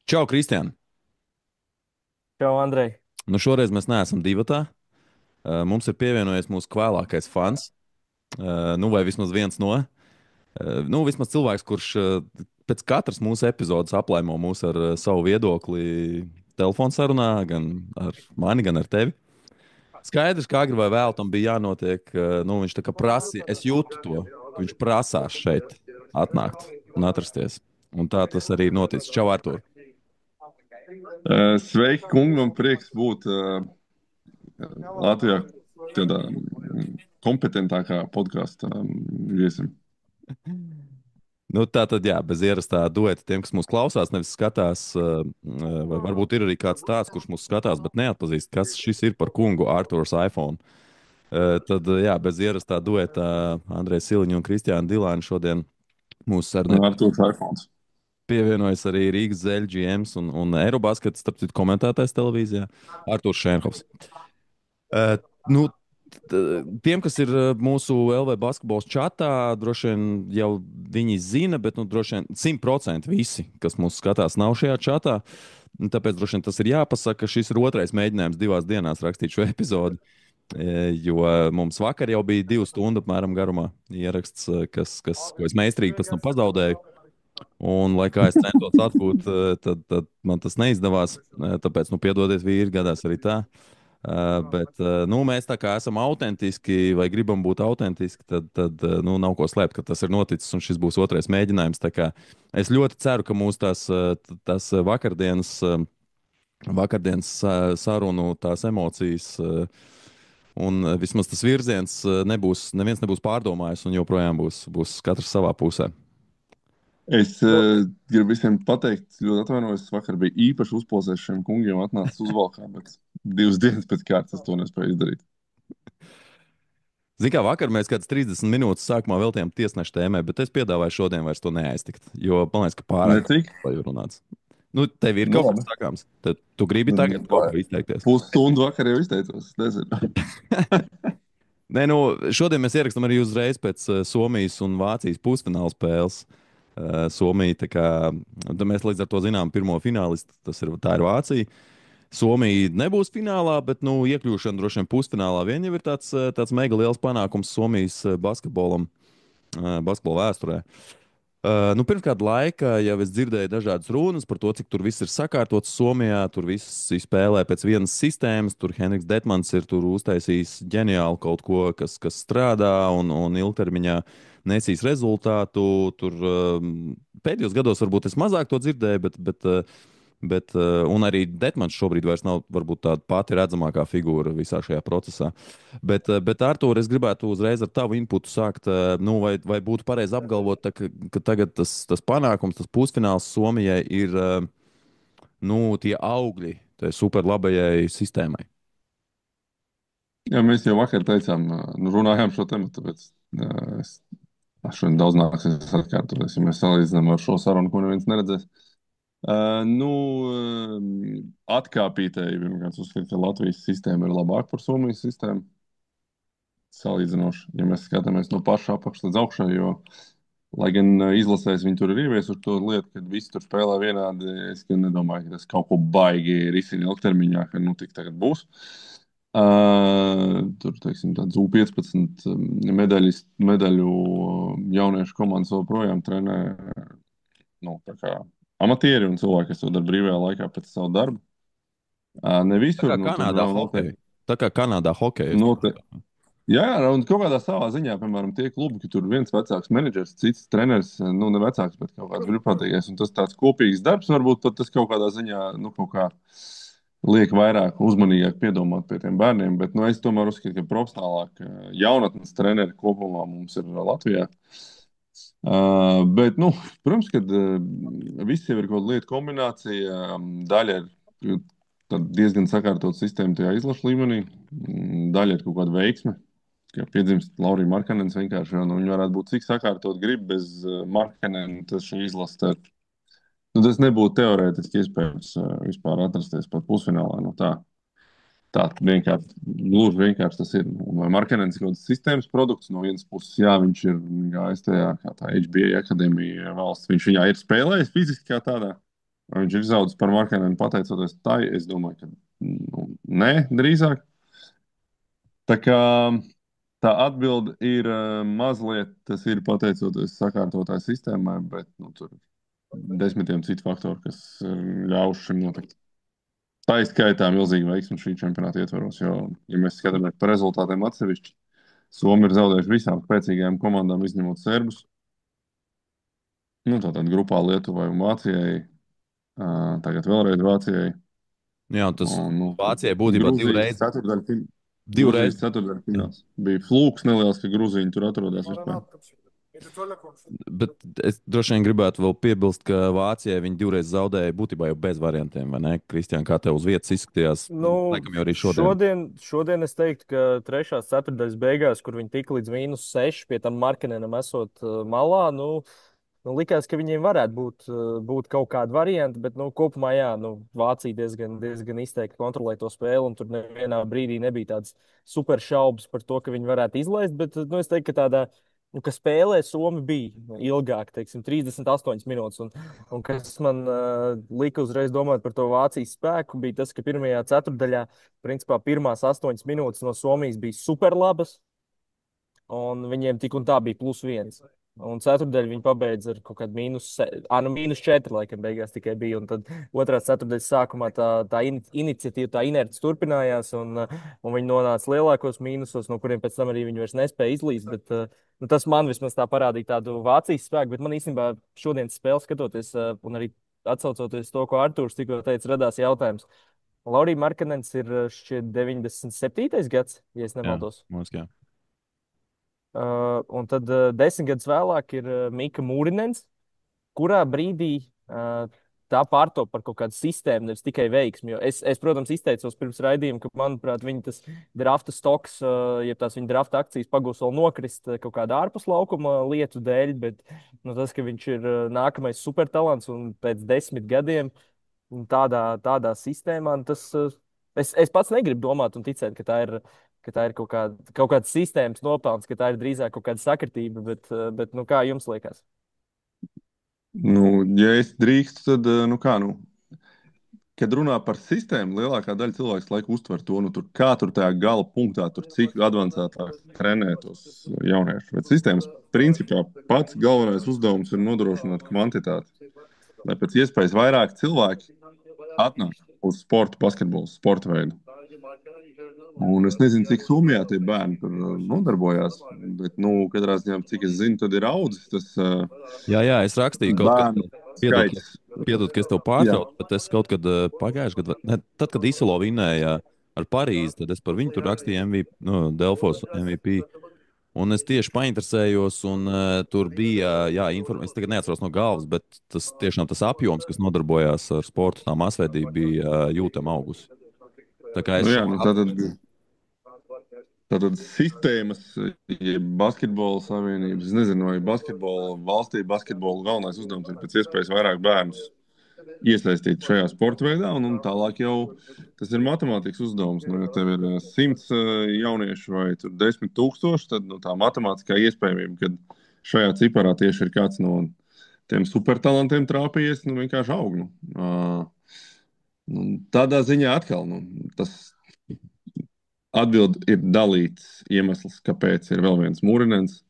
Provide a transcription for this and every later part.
Čau, Kristian! Čau, Andrej. Nu, šoreiz mēs neesam divatā. Mums ir pievienojies mūsu kvēlākais fans, nu, vai vismaz viens no. Nu, vismaz cilvēks, kurš pēc katras mūsu epizodes aplaimo mūs ar savu viedokli telefonsarunā, gan ar mani, gan ar tevi. Skaidrs, ka agri vai vēl tam bija jānotiek. Nu, viņš tā kā prasīja, es jūtu to, ka viņš prasās šeit atnākt un atrasties. Un tā tas arī ir noticis. Čau, Artur! Sveiki, kungi! Man prieks būt Latvijā tādā kompetentākā podkāstā viesim. Nu, tā tad, jā, bez ierastā dueta tiem, kas mūs klausās, nevis skatās, vai varbūt ir arī kāds tāds, kurš mūs skatās, bet neatpazīst, kas šis ir par kungu Arthurs iPhone. Tad, jā, bez ierastā dueta Andrejs Siliņš un Kristiāna Dilāna šodien mūsu sarunai Artūrs iPhones. pievienojas arī Rīgas Zeļu GMs un Eirobaskets, starp citu, komentētājs televīzijā Arturs Šēnhovs. Nu, tiem, kas ir mūsu LV basketbols čatā, droši vien jau viņi zina, bet nu, droši vien 100% visi, kas mūs skatās, nav šajā čatā. Tāpēc droši vien tas ir jāpasaka. Šis ir otrais mēģinājums 2 dienās rakstīt šo epizodi. Jo mums vakar jau bija 2 stundu apmēram garumā ieraksts, ko es meistarīgi pēc tam pazaudēju. Un, lai kā es centos atgūt, tad man tas neizdevās. Tāpēc, nu, piedodiet, vīri, gadās arī tā. Bet nu, mēs tā kā esam autentiski vai gribam būt autentiski, tad nu, nav ko slēpt, ka tas ir noticis un šis būs otrais mēģinājums. Tā kā es ļoti ceru, ka mūsu tās vakardienas sarunu, tās emocijas un vismaz tas virziens neviens nebūs pārdomājis un joprojām būs katrs savā pusē. Es gribu visiem pateikt, ļoti atvainojos. Vakar bija īpaši uzpūsēs šiem kungiem, atnācis uzvalkā, bet 2 dienas pēc kārtas es to nespēju izdarīt. Ziniet, kā vakar mēs kādas 30 minūtes sākumā veltījām tiesneša tēmai, bet es piedāvāju šodien vairs to neaiztikt, jo man liekas, ka pārāk Necik? daudz jau runāts. Nu, tev ir Nu, kaut kas labi. sakāms. Tad tu gribi tagad kaut ko izteikties. Pusstundu vakar jau izteicos. Es nezinu. Nē, nu, šodien mēs ierakstām arī uzreiz pēc Somijas un Vācijas pusfināla spēles. Somija, tā kā mēs līdz ar to zinām pirmo finālistu, tā ir Vācija. Somija nebūs finālā, bet nu, iekļūšana droši vien pusfinālā vien jau ir tāds mega liels panākums Somijas basketbola vēsturē. Nu, pirms kāda laika jau es dzirdēju dažādas runas par to, cik tur viss ir sakārtots Somijā. Tur viss spēlē pēc vienas sistēmas. Tur Henriks Detmans ir uztaisījis ģeniāli kaut ko, kas strādā un ilgtermiņā nesīs rezultātu. Tur pēdējos gados varbūt es mazāk to dzirdēju, un arī Detmans šobrīd vairs nav varbūt tāda pati redzamākā figūra visā šajā procesā. Bet Artur, es gribētu uzreiz ar tavu inputu sākt. Nu, vai būtu pareizi apgalvot, ka tagad tas panākums, tas pusfināls Somijai ir nu, tie augļi tai superlabajai sistēmai? Jā, mēs jau vakar teicām, nu, runājām šo tematu, tāpēc es šodien daudz nāksies atkārtoties, ja mēs salīdzinām ar šo sarunu, ko neviens neredzēs. Nu, atkāpītēji pirmkārt uzskata, ka Latvijas sistēma ir labāka par Somijas sistēmu. Salīdzinoši, ja mēs skatāmies no paša apakša līdz augšai, jo, lai gan izlasēs viņi tur ir ieviesuši to lietu, ka visi tur spēlē vienādi, es nedomāju, ka tas kaut ko baigi risina ilgtermiņā, ka nu tik tagad būs. Tur, teiksim, tāds U15 medaļu jauniešu komandas joprojām trenē, nu, tā kā amatieri un cilvēki, kas to dara brīvajā laikā pēc savu darbu. Ne Tā visur, kā nu, tur Kanādā vēl hokeja. noteikti. Tā kā Kanādā hokeja. Jā, un kaut kādā savā ziņā, piemēram, tie klubi, ka tur viens vecāks menedžers, cits treneris, nu, ne vecāks, bet kaut kāds brīvprātīgais, un tas tāds kopīgs darbs, varbūt pat tas kaut kādā ziņā, nu, kaut kā liek vairāk uzmanīgāk piedomāt pie tiem bērniem, bet, nu, es tomēr uzskatu, ka profesionālāk jaunatnes treneri kopumā mums ir Latvijā. Bet, nu, protams, ka viss jau ir kaut kāda lieta kombinācija, daļa ir diezgan sakārtot sistēmu tajā izlašu līmenī, daļa ir kaut kāda veiksme. Kā piedzimst Laurija Markanens vienkārši, un viņi varētu būt cik sakārtot grib bez Markanena, tas šī izlase, nu, tas nebūtu teorētiski iespējams vispār atrasties pat pusfinālā. Nu, tā vienkārši, gluži vienkārši tas ir. Un vai Markanens ir kaut kāds sistēmas produkts no vienas puses, jā, viņš ir gājis tajā, kā tā HBA akadēmija valsts, viņš viņā ir spēlējis fiziski kā tādā. Vai viņš ir izaudzis par Markēnenu pateicoties tai? Es domāju, ka nē, drīzāk. Tā kā tā atbilde ir mazliet, tas ir pateicoties sakārtotāju sistēmai, bet tur ir desmitiem citu faktoru, kas ļauj šim notikt. Tā ir skaitā milzīga veiksme šī čempionāta ietvaros, jo, ja mēs skatāmies par rezultātiem atsevišķi, Somija ir zaudējuši visām spēcīgajām komandām, izņemot serbus. Tātad grupā Lietuvai un Vācijai, tagad vēlreiz Vācijai. Jā, tas Un, Vācijai būtībā Grūzijas divreiz. ceturtdaļfināls. Bija flūks neliels, ka Grūziņi tur atrodas vispār. Bet es droši vien gribētu vēl piebilst, ka Vācijai viņi divreiz zaudēja būtībā jau bez variantiem, vai ne? Kristiāna, kā tev uz vietas izskatījās? Laikam jau arī šodien es teiktu, ka trešās ceturtdaļas beigās, kur viņi tika līdz -6, pie tam Markenenam esot malā, likās, ka viņiem varētu būt kaut kādi varianti, bet kopumā jā, Vācija diezgan izteikti kontrolē to spēli, un tur nevienā brīdī nebija tādas super šaubas par to, ka viņi varētu izlaist. Bet es teiktu, ka tādā, ka spēlē Somi bija ilgāk, teiksim, 38 minūtes. Un kas man lika uzreiz domāt par to Vācijas spēku, bija tas, ka pirmajā ceturtdaļā, principā pirmās 8 minūtes no Somijas bija super labas, un viņiem tik un tā bija +1. Un ceturtdaļu viņi pabeidza ar kaut kādu -4, laikam, beigās tikai bija. Un tad otrās ceturtdaļas sākumā tā iniciatīva, tā inerce turpinājās, un viņi nonāca lielākos mīnusos, no kuriem pēc tam arī viņi vairs nespēja izlīst. Bet, tas man vismaz tā parādīja tādu Vācijas spēku, bet man īstenībā šodienas spēli skatoties, un arī atsaucoties to, ko Artūrs tikko teica, radās jautājums. Laurija Markanens ir šķiet 97. gads, ja es nemaldos. Jā. Un tad 10 gadus vēlāk ir Mika Mūrinens, kurā brīdī tā pārtop par kaut kādu sistēmu, nevis tikai veiksmi. Jo es, protams, izteicos pirms raidījuma, ka, manuprāt, viņi tas drafta stoks, ja tās viņa drafta akcijas pagūs vēl nokrist kaut kāda ārpus laukuma lietu dēļ, bet tas, ka viņš ir nākamais supertalants un pēc 10 gadiem tādā sistēmā, tas es pats negribu domāt un ticēt, ka tā ir kaut kāda sistēmas nopelns, ka tā ir drīzāk kaut kāda sakritība, bet kā jums liekas? Ja es drīkstu, tad, kad runā par sistēmu, lielākā daļa cilvēku laiku uztver to, kā tur tajā gala punktā, cik advancētāk trenē tos jauniešus. Bet sistēmas principā pats galvenais uzdevums ir nodrošināt kvantitāti. Lai pēc iespējas vairāk cilvēki atnāk uz sporta, basketbolu, sporta veidu. Un es nezinu, cik Somijā tie bērni tur nodarbojās, bet, katrā ziņā, cik es zinu, tad ir audzis tas Jā, es rakstīju kaut bērnu skaits. Piedod, ka es tev pārtraucu, bet es kaut kad pagājušajā gadā, tad, kad Isolo vinēja ar Parīzi, tad es par viņu tur rakstīju MVP, Delfos MVP. Un es tieši painteresējos, un tur bija, informācija, es tagad neatceros no galvas, bet tas apjoms, kas nodarbojās ar sportu, tā masveidība bija jūtama augusi. Tā kā es Tātad sistēmas, ja basketbola savienības, es nezinu, vai basketbola valstī, basketbola galvenais uzdevums ir pēc iespējas vairāk bērnus iesaistīt šajā sporta veidā, un tālāk jau tas ir matemātikas uzdevums. Ja tev ir 100 jaunieši vai 10,000, tad tā matemātiskā iespējamība, ka šajā ciparā tieši ir kāds no tiem supertalantiem trāpījies, vienkārši aug. Tādā ziņā atkal tas atbilde ir dalīts iemesls, kāpēc ir vēl viens Mūrinens.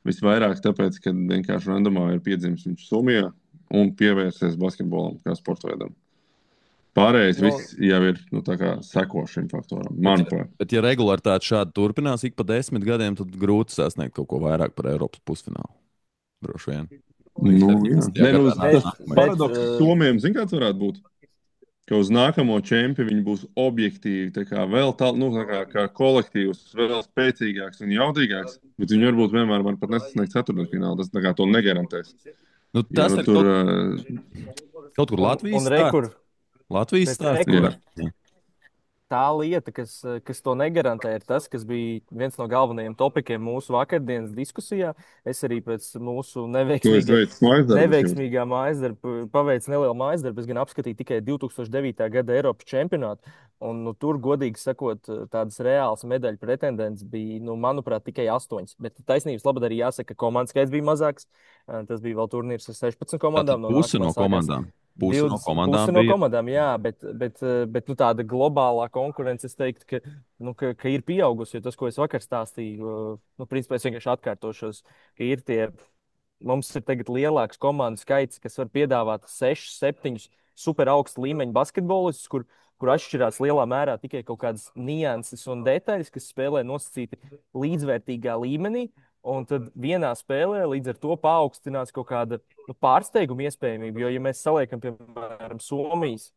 Visvairāk tāpēc, ka vienkārši randomā ir piedzimis viņš Somijā un pievērsies basketbolam kā sporta veidam. Pārējais viss jau ir seko šim faktoram, manuprāt. Bet ja regularitāte šādi turpinās ik pa 10 gadiem, tad grūti sasniegt kaut ko vairāk par Eiropas pusfinālu. Droši vien. Tas paradoks Somijam, zin kāds varētu būt? Ka uz nākamo čempionu viņi būs objektīvi, vēl kā kolektīvs, vēl spēcīgāks un jaudīgāks, bet viņi varbūt vienmēr var pat nesasniegt ceturtdaļfinālu. Tas to negarantēs. Tas ir kaut kur Latvijas stāsts. Tā lieta, kas to negarantē, ir tas, kas bija viens no galvenajiem topikiem mūsu vakardienas diskusijā. Es arī pēc mūsu neveiksmīgā mājas darba paveicu nelielu mājas darbu. Es gan apskatīju tikai 2009. gada Eiropas čempionātu. Un, tur, godīgi sakot, tādas reālas medaļu pretendents bija, manuprāt, tikai 8. Bet taisnības labad arī jāsaka, ka komandas skaits bija mazāks. Tas bija vēl turnīrs ar 16 komandām. Pusi no komandām. pusi no 20 komandām pusi no bija. komandām, jā, bet nu, tāda globālā konkurence, es teiktu, ka ir pieaugusi. Jo tas, ko es vakar stāstīju, nu, principā es vienkārši atkārtošos, ka ir tie. Mums ir tagad lielāks komandu skaits, kas var piedāvāt 6, 7 super augsta līmeņa basketbolistus, kur atšķirās lielā mērā tikai kaut kādas nianses un detaļas, kas spēlē nosacīti līdzvērtīgā līmenī. Un tad vienā spēlē līdz ar to paaugstinās kaut kāda pārsteiguma iespējamība. Jo, ja mēs saliekam, piemēram, Somijas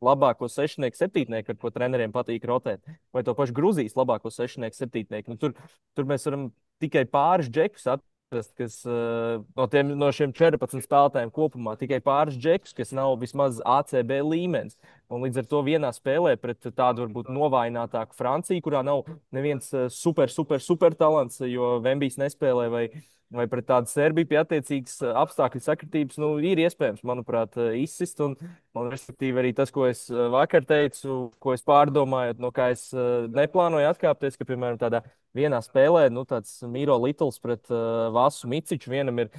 labāko sešnieku, septītnieku, ar ko treneriem patīk rotēt, vai to pašu Grūzijas labāko sešnieku, septītnieku, nu, tur mēs varam tikai pāris džekus atrast, kas no šiem 14 spēlētājiem kopumā tikai pāris džekus, kas nav vismaz ACB līmenis. Un līdz ar to vienā spēlē pret tādu varbūt novājinātāku Franciju, kurā nav neviens super talants, jo Vembijs nespēlē, vai pret tādu Serbiju pie attiecīgas apstākļu sakritības, nu, ir iespējams, manuprāt, izsist. Un, respektīvi, arī tas, ko es vakar teicu, ko es pārdomāju, no kā es neplānoju atkāpties, ka, piemēram, tādā vienā spēlē, nu, tāds Miro Littls pret Vasu Miciču vienam ir.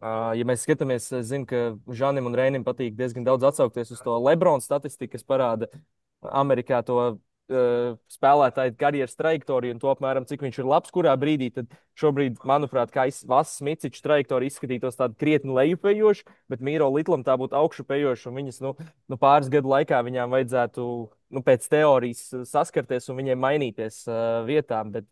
Ja mēs skatāmies, es zinu, ka Žanim un Reinim patīk diezgan daudz atsaukties uz to Lebrona statistiku, kas parāda Amerikā to spēlētāju karjeras trajektoriju un to apmēram, cik viņš ir labs, kurā brīdī. Tad šobrīd, manuprāt, kā Vasas Miciča trajektorija izskatītos tāda krietni lejupējoša, bet Mīro Litlam tā būtu augšupējoša, un viņas, pāris gadu laikā viņām vajadzētu, pēc teorijas saskarties un viņiem mainīties vietām. Bet,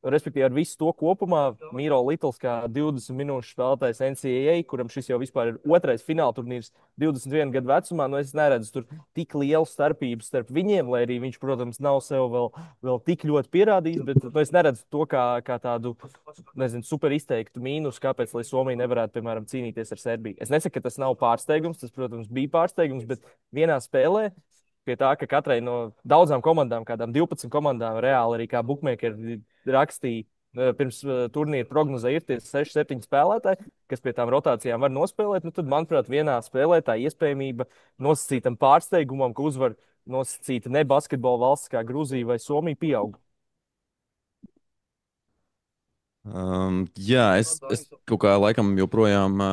respektīvi, ar visu to kopumā Mīro Litls, kā 20 minūšu spēlētājs NCAA, kuram šis jau vispār ir otrais fināla turnīrs 21 gadu vecumā, es neredzu tur tik lielu starpību starp viņiem, lai arī viņš, protams, nav sev vēl tik ļoti pierādījis, bet es neredzu to kā tādu, nezinu, super izteiktu mīnusu, kāpēc, lai Somija nevarētu, piemēram, cīnīties ar Serbiju. Es nesaku, ka tas nav pārsteigums, tas, protams, bija pārsteigums, bet vienā spēlē pie tā, ka katrai no daudzām komandām, kādām 12 komandām, reāli arī kā bookmakeri rakstīja pirms turnīra prognozē, ir tie 6, 7 spēlētāji, kas pie tām rotācijām var nospēlēt. Tad, manuprāt, vienā spēlē tā iespējamība nosacītam pārsteigumam, ka uzvar nosacīta ne basketbola valsts kā Grūzija vai Somija, pieaug. Jā, es kaut kā laikam joprojām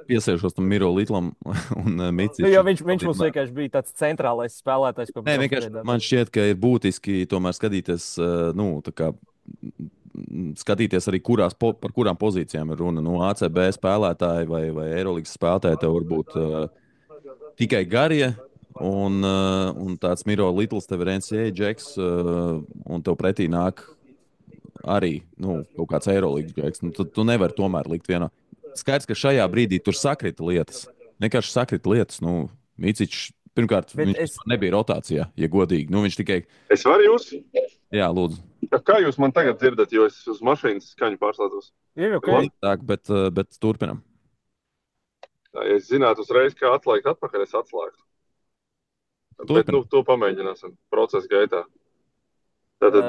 piesēžos tam Miro Litlam un Micičam. Jo viņš mums vienkārši bija tāds centrālais spēlētājs, ko mēs vienkārši man šķiet, ka ir būtiski tomēr skatīties, skatīties arī, par kurām pozīcijām ir runa. ACB spēlētāji vai Eirolandes spēlētāji tev var būt tikai garie. Un tāds Miro Litls tev ir NCAA džeks, un tev pretī nāk arī kaut kāds Eirolandes džeks. Tu nevari tomēr likt vienā. Skaidrs, ka šajā brīdī tur sakrita lietas. Vienkārši sakrita lietas. Micičs, pirmkārt, viņš nebija rotācijā, ja godīgi. Viņš tikai. Es varu jūs? Jā, lūdzu. Kā jūs man tagad dzirdat, jo es uz mašīnas skaņu pārslēdzos? Ir ok. Tā, bet turpinam. Ja es zinātu uzreiz, kā atslēgt atpakaļ, es atslēgtu. Bet to pamēģināsim procesa gaitā. Tātad,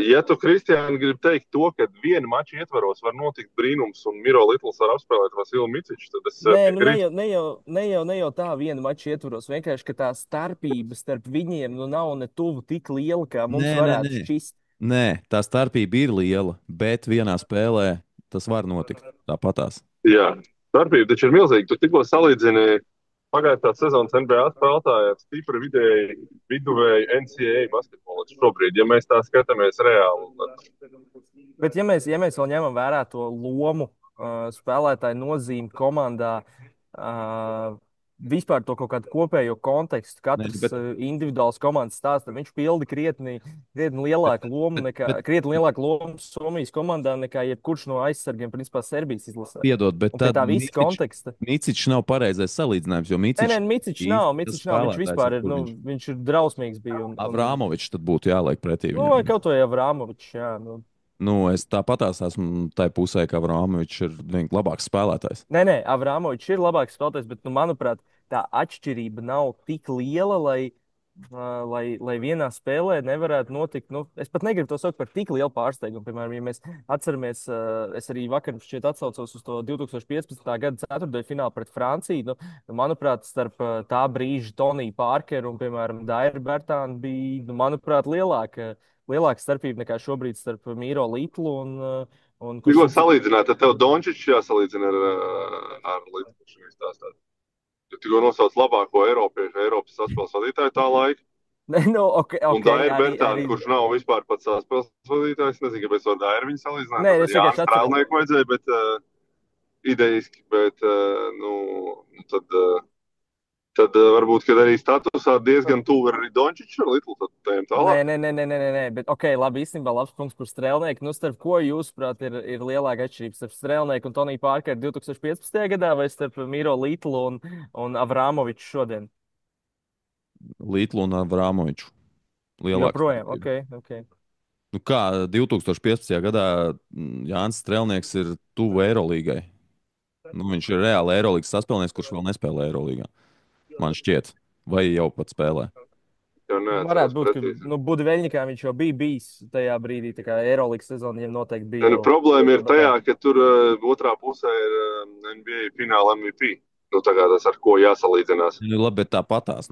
ja tu, Kristiāni, gribi teikt to, ka viena mača ietvaros var notikt brīnums un Miro Litls var apspēlēt Vasilu Miciču, tad es ne jau tā viena mača ietvaros. Vienkārši, ka tā starpība starp viņiem nav ne tuvu tik liela, kā mums varētu šķist. Nē, tā starpība ir liela, bet vienā spēlē tas var notikt tāpatās. Jā, starpība taču ir milzīga. Tu tikko salīdzini pagājušās sezonas NBA spēlētāji ar stipri viduvēju NCAA basketbolistu šobrīd, ja mēs tā skatāmies reāli. Bet ja mēs vēl ņemam vērā to lomu, spēlētāju nozīmi komandā, vispār to kaut kādu kopējo kontekstu, katrs individuāls komandas stāsts, viņš pilda krietni lielāku lomu Somijas komandā nekā jebkurš no aizsargiem, principā, Serbijas izlasē. Piedod, bet tā visa konteksta. Micičs nav pareizais salīdzinājums, jo Micičs nav. Viņš vispār ir, viņš ir drausmīgs bija. Avrāmovičs tad būtu jāliek pretī viņam. Vai kaut vai Avrāmovičs, jā. Es tāpatās esmu tai pusē, ka Avrāmovičs ir labāks spēlētājs. Nē, Avrāmovičs ir labāks spēlētājs, bet, manuprāt, tā atšķirība nav tik liela, lai vienā spēlē nevarētu notikt. Es pat negribu to saukt par tik lielu pārsteigumu. Piemēram, ja mēs atceramies, es arī vakar šķiet atsaucos uz to 2015. gada ceturtdaļu finālu pret Franciju. Manuprāt, starp tā brīža Toniju Pārkeru un, piemēram, Dairu Bertānu bija, manuprāt, lielāka starpība nekā šobrīd starp Miro Litlu un Ko salīdzināt? Tad tev Dončičs jāsalīdzina ar Litlu šajā stāstā. Tikko nosauc labāko Eiropas saspēles vadītāju tā laika. Nu, Un Daira arī, Bertāne, kurš nav vispār pats saspēles vadītājs, nezinu, kāpēc ar Dairu viņu salīdzināt. Nē, Tas es ir Jānis vienkārši atceros. Strēlnieku vajadzēja, bet idejiski, bet tad varbūt, kad arī statusā diezgan tuvu ir arī Dončičs ar Litlu, tad tējam tālāk. Nē, bet labi, īstenībā labs punkts par Strēlnieku. Nu, starp ko jūsuprāt ir lielāka atšķirība starp Strēlnieku un Toniju Pārkeru 2015. gadā vai starp Miro Litlu un Avrāmoviču šodien? Litlu un Avrāmoviču. Joprojām, ok. Nu kā 2015. gadā Jānis Strēlnieks ir tuvu Eirolīgai. Nu, viņš ir reāli Eirolīgas saspēlnieks, kurš vēl nespēlē Eirolīgā. Man šķiet, vai jau pat spēlē. Varētu būt, ka Budiveļņikā viņš jau bija bijis tajā brīdī, tā kā Eirolīgas sezona viņam noteikti bija. Problēma ir tajā, ka tur otrā pusē ir NBA fināla MVP. Nu, tas ar ko jāsalīdzinās. Nu, labi, bet tāpatās.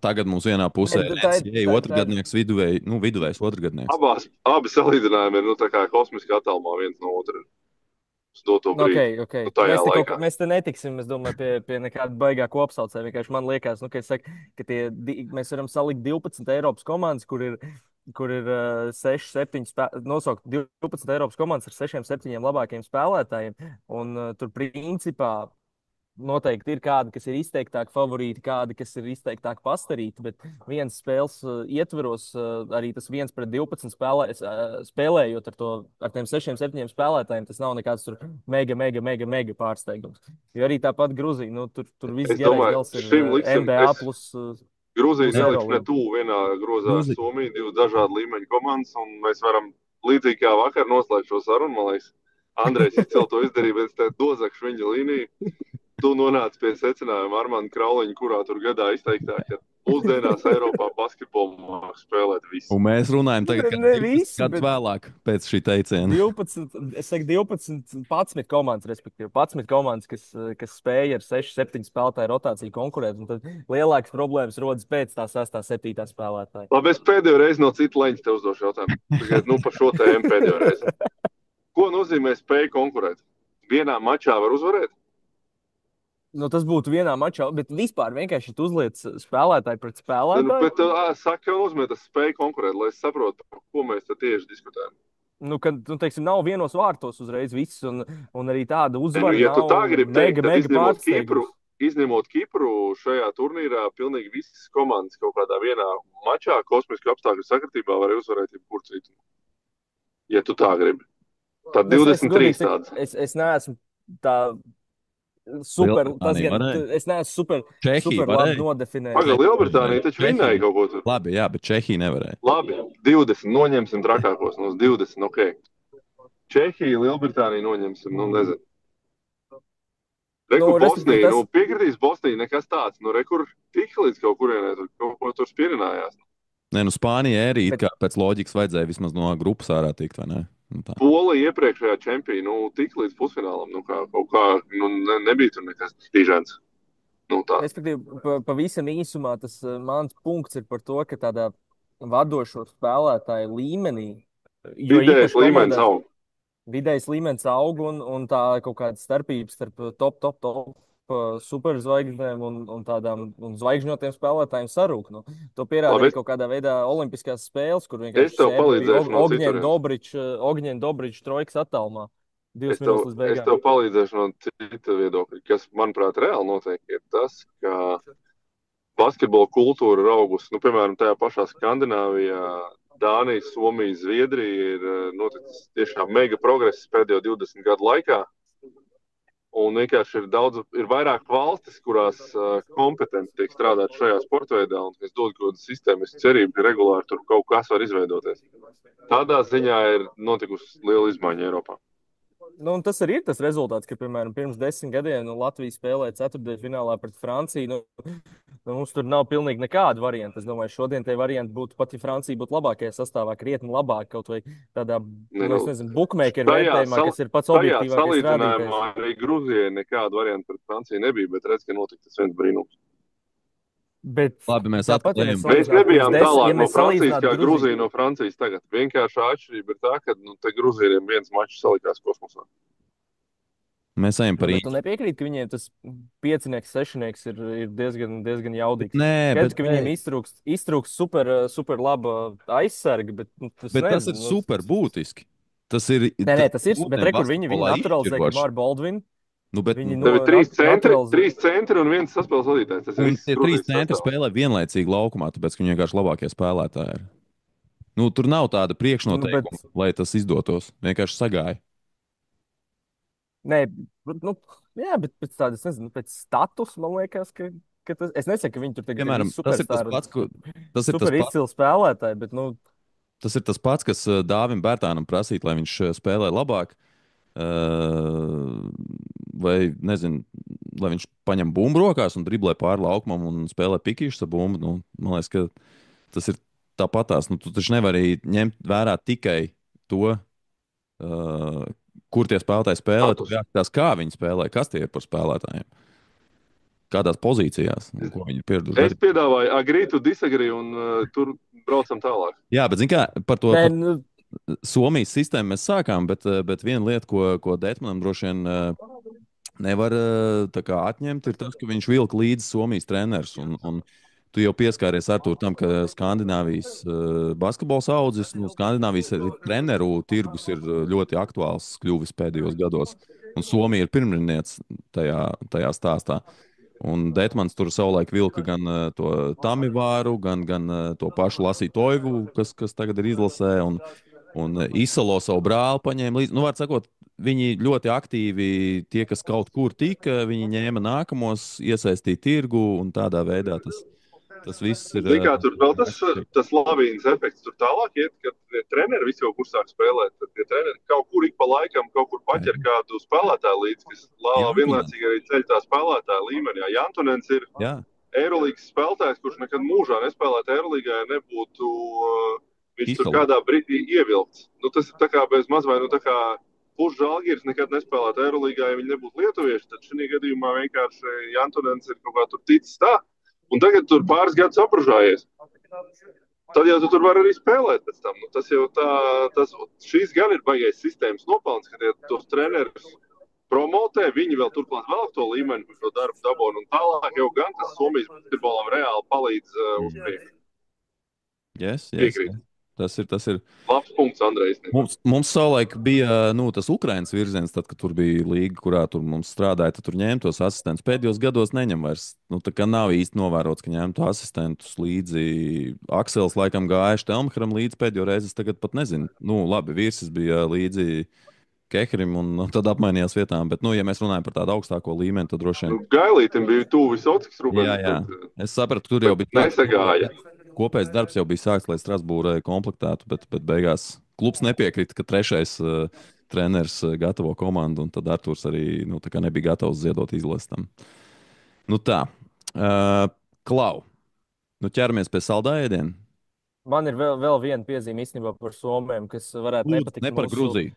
Tagad mums vienā pusē ir NCAA otrgadnieks, viduvējs otrgadnieks. Abi salīdzinājumi ir tā kā kosmiskā attālumā viens no otra. Okay. Mēs te netiksim, es domāju, pie nekāda baigā kopsaucēja. Vienkārši man liekas, ka mēs varam salikt 12 Eiropas komandas, kur ir 6, 7 nosaukt 12 Eiropas komandas ar 6, 7 labākiem spēlētājiem. Un tur principā noteikti ir kādi, kas ir izteiktāk favorīti, kādi, kas ir izteiktāk pastarīti, bet vienas spēles ietveros arī tas 1-12 spēlējot ar tiem 6, 7 spēlētājiem, tas nav nekāds tur mega pārsteigums. Jo arī tāpat Gruzija, tur viss gerais gals ir NBA plus. Gruzija neliks ne tuvu vienā grozā ar Somiju, 2 dažādu līmeņu komandas, un mēs varam līdzīgi kā vakar noslēgt šo sarunu, man liekas. Andrejs izcēl to izdarīja, bet es te dozakšu viņa līniju. Tu nonāci pie secinājuma Armanda Krauliņa, kurā tur gadā izteiktāk, ka mūsdienās Eiropā basketbolu māk spēlēt visi. Un mēs runājam tagad, kad 12 gadus vēlāk pēc šī teiciena. 11 komandas, respektīvi 11 komandas, kas spēja ar 6-7 spēlētāju rotāciju konkurēt, un tad lielākas problēmas rodas pēc tā 6-7 spēlētāja. Labi, es pēdējo reizi no cita leņķa te uzdošu jautājumu. Tagad, par šo tēmu pēdējo reizi. Ko nozīmē spēja konkurēt? Vienā mačā var uzvarēt? Tas būtu vienā mačā, bet vispār vienkārši uzliec spēlētāju pret spēlētāju. Bet saka, ka nozīmē tas spēja konkurēt, lai es saprotu, par ko mēs te tieši diskutējam. Teiksim, nav vienos vārtos uzreiz viss, un arī tāda uzvara ja tu tā gribi teikt, mega izņemot Kipru šajā turnīrā, pilnīgi visas komandas kaut kādā vienā mačā, kosmisku apstākļu sakritībā var uzvarēt jebkur citu. Ja tu tā gribi. Tad 23 tādas. Es neesmu tā... Super, es neesmu super labi nodefinējis. Pagaid, Lielbritānija taču vinnēja kaut ko tur. Labi, jā, bet Čehija nevarēja. Labi, 20, noņemsim trakākos, 20, ok. Čehija, Lielbritānija noņemsim, nezinu. Rekur Bosnija, piekritīs Bosnija, nekas tāds, rekur tik līdz kaut kurienē, kaut ko tur spierinājās. Spānija arī kā pēc loģikas vajadzēja vismaz no grupas ārā tikt, vai ne? Polija iepriekšējā čempiona, tik līdz pusfinālam, kaut kā, nebija tur nekas tīžēns. Respektīvi, pavisam īsumā tas mans punkts ir par to, ka tādā vadošo spēlētāju līmenī, jo vidējais līmenis aug. Vidējais līmenis aug un tā kaut kāda starpība starp top superzvaigznēm un tādām zvaigžņotiem spēlētājiem sarūk. To pierāda arī kaut kādā veidā olimpiskās spēles, kur vienkārši Ogņēn Dobričs trojkas attālumā. 2 minūtes līdz beigām. Es tev palīdzēšu no cita viedokļa, kas, manuprāt, reāli notiek, ir tas, ka basketbola kultūra ir augusi, piemēram, tajā pašā Skandināvijā, Dānija, Somija, Zviedrija ir noticis tiešām mega progress pēdējo 20 gadu laikā. Un vienkārši ir vairāk valstis, kurās kompetenti tiek strādāt šajā sportveidā, un es dodu kaut kādu sistēmisku cerību, ka regulāri tur kaut kas var izveidoties. Tādā ziņā ir notikusi liela izmaiņa Eiropā. Tas arī ir tas rezultāts, ka, piemēram, pirms 10 gadiem Latvija spēlēja ceturtdaļfinālā pret Franciju. Mums tur nav pilnīgi nekāda varianta. Es domāju, šodien tie varianti būtu, pat ja Francija būtu labākajā sastāvā, krietni labāk, kaut vai tādā, bookmaker vērtējumā, kas ir pats objektīvākais rādītājs. Tajā salīdzinājumā arī Gruzijai nekāda varianta pret Franciju nebija, bet redz, ka notika tas viens brīnums. Labi, mēs atklājam. Mēs nebijām tālāk no Francijas, kā Gruzija no Francijas tagad. Vienkārši atšķirība ir tā, ka te Gruzijiem viens mačs salikās kosmosā. Mēs ejam par Bet tu īņķi. nepiekrīti, ka viņiem tas piecinieks, sešnieks ir diezgan jaudīgs. Nē, Skaidrs, bet, ka viņiem iztrūkst super laba aizsarga, bet es bet tas ir nezinu. super būtiski. Tas ir Nē, tas ir, bet mūsdienu kur viņi basketbolā naturalizē izšķiroši. Kamāru Baldvinu. Nu, bet, Viņi Tev ir naturalizē. trīs centri un viens saspēles vadītājs. Tas ir un viss tie trīs Grūzijas centri sastāvs. spēlē vienlaicīgi laukumā, tāpēc ka viņi vienkārši labākie spēlētāji ir. Nu, tur nav tāda Nu, bet, priekšnoteikuma, lai tas izdotos. Vienkārši sagāja. nē, nu, jā, bet pēc tādas, nezinu, pēc status, man liekas, ka tas, es nesaku, ka viņi tur tagad ir Piemēram, visi tas ir tas superstāri pats, un tas ir tas super pats. izcili spēlētāji, bet, nu, Tas ir tas pats, kas Dāvim Bērtānam prasīt, lai viņš spēlē labāk. Vai, nezinu, lai viņš paņem bumbu rokās un driblē pāri laukumam un spēlē pikīšu ar bumbu. Nu, man liekas, ka tas ir tāpatās. Nu, tu taču nevari ņemt vērā tikai to, kur tie spēlētāji spēlē. Tur Status. jāskatās, kā viņi spēlē, kas tie ir par spēlētājiem, kādās pozīcijās, un ko viņi ir pieraduši Es darīt. piedāvāju agree to disagree un tur braucam tālāk. Jā, bet zini kā, par to. nē, Par nu, Somijas sistēmu mēs sākām, bet viena lieta, ko Dētmanam droši vien nevar tā kā atņemt, ir tas, ka viņš vilka līdzi Somijas treneris. Un tu jau pieskāries ar tam, ka Skandināvijas basketbols audzis, nu, Skandināvijas treneru tirgus ir ļoti aktuāls kļuvis pēdējos gados. Un Somija ir pirmrunnieks tajā stāstā. Un Dētmans tur savulaik vilka gan to Tamivāru, gan to pašu Lasītoju, kas tagad ir izlasē. Un Isalo savu brāli paņēma līdzi. Nu, var sakot, viņi ļoti aktīvi, tie, kas kaut kur tika, viņi ņēma nākamos, iesaistīja tirgu, un tādā veidā tas viss ir. Zini, kā tur vēl tas lavīnas efekts tur tālāk iet, kad tie treneri visi jau kur sāk spēlēt. Tad tie treneri kaut kur ik pa laikam kaut kur paķer kādu spēlētāju līdzi, kas vienlaicīgi arī ceļ tā spēlētāja līmenī. Jā, Jantonens ir Jā, Eirolīgas spēlētājs, kurš nekad mūžā nespēlētu Eirolīgā, ja nebūtu viņš tur Isalo. kādā brīdī ievilkts. Nu, tas ir tā kā bez maz vai nu tā kā puš Žalgiris nekad nespēlētu Eirolīgā, ja viņi nebūtu lietuvieši. Tad šī gadījumā vienkārši Jantonens ir kaut kā tur ticis tā. Un tagad tur pāris gadus apružājies. Tad jau tu tur var arī spēlēt pēc tam. Nu, tas jau tā, šīs gan ir baigais sistēmas nopelns, ka tie tos trenerus promotē, viņi vēl turklāt vēl to līmeni par to darbu dabūnu. Un tālāk jau gan tas Somijas basketbolam reāli palīdz uz priekšu. yes. Piekrītu. Tas ir. Labs punkts, Andrejs. Mums savulaik bija tas Ukraiņas virziens, tad, kad tur bija līga, kurā tur mums strādāja, tad tur ņēma tos asistentus. Pēdējos gados neņem vairs. Nu, tā kā nav īsti novērots, ka ņemtu asistentus līdzi. Aksels laikam gāja Štelmheram līdzi pēdējo reizi, es tagad pat nezinu. Nu, labi, Vīrsis bija līdzi Keherim un tad apmainījās vietām. Bet, nu, ja mēs runājam par tādu augstāko līmeni, tad droši vien. Nu, Gailītam bija tuvu Visockis Rubens. Jā. Es sapratu, tur jau bija nesagāja. Kopējais darbs jau bija sākts, lai Strasbūrai komplektētu, bet beigās klubs nepiekrita, ka trešais treneris gatavo komandu, un tad Arturs arī nebija gatavs ziedot izlastam. Nu tā, Klau, nu ķeramies pie saldā ēdiena. man ir vēl viena piezīme īstenībā par Somiem, kas varētu Lūdzu, nepatikt. ne par Gruziju.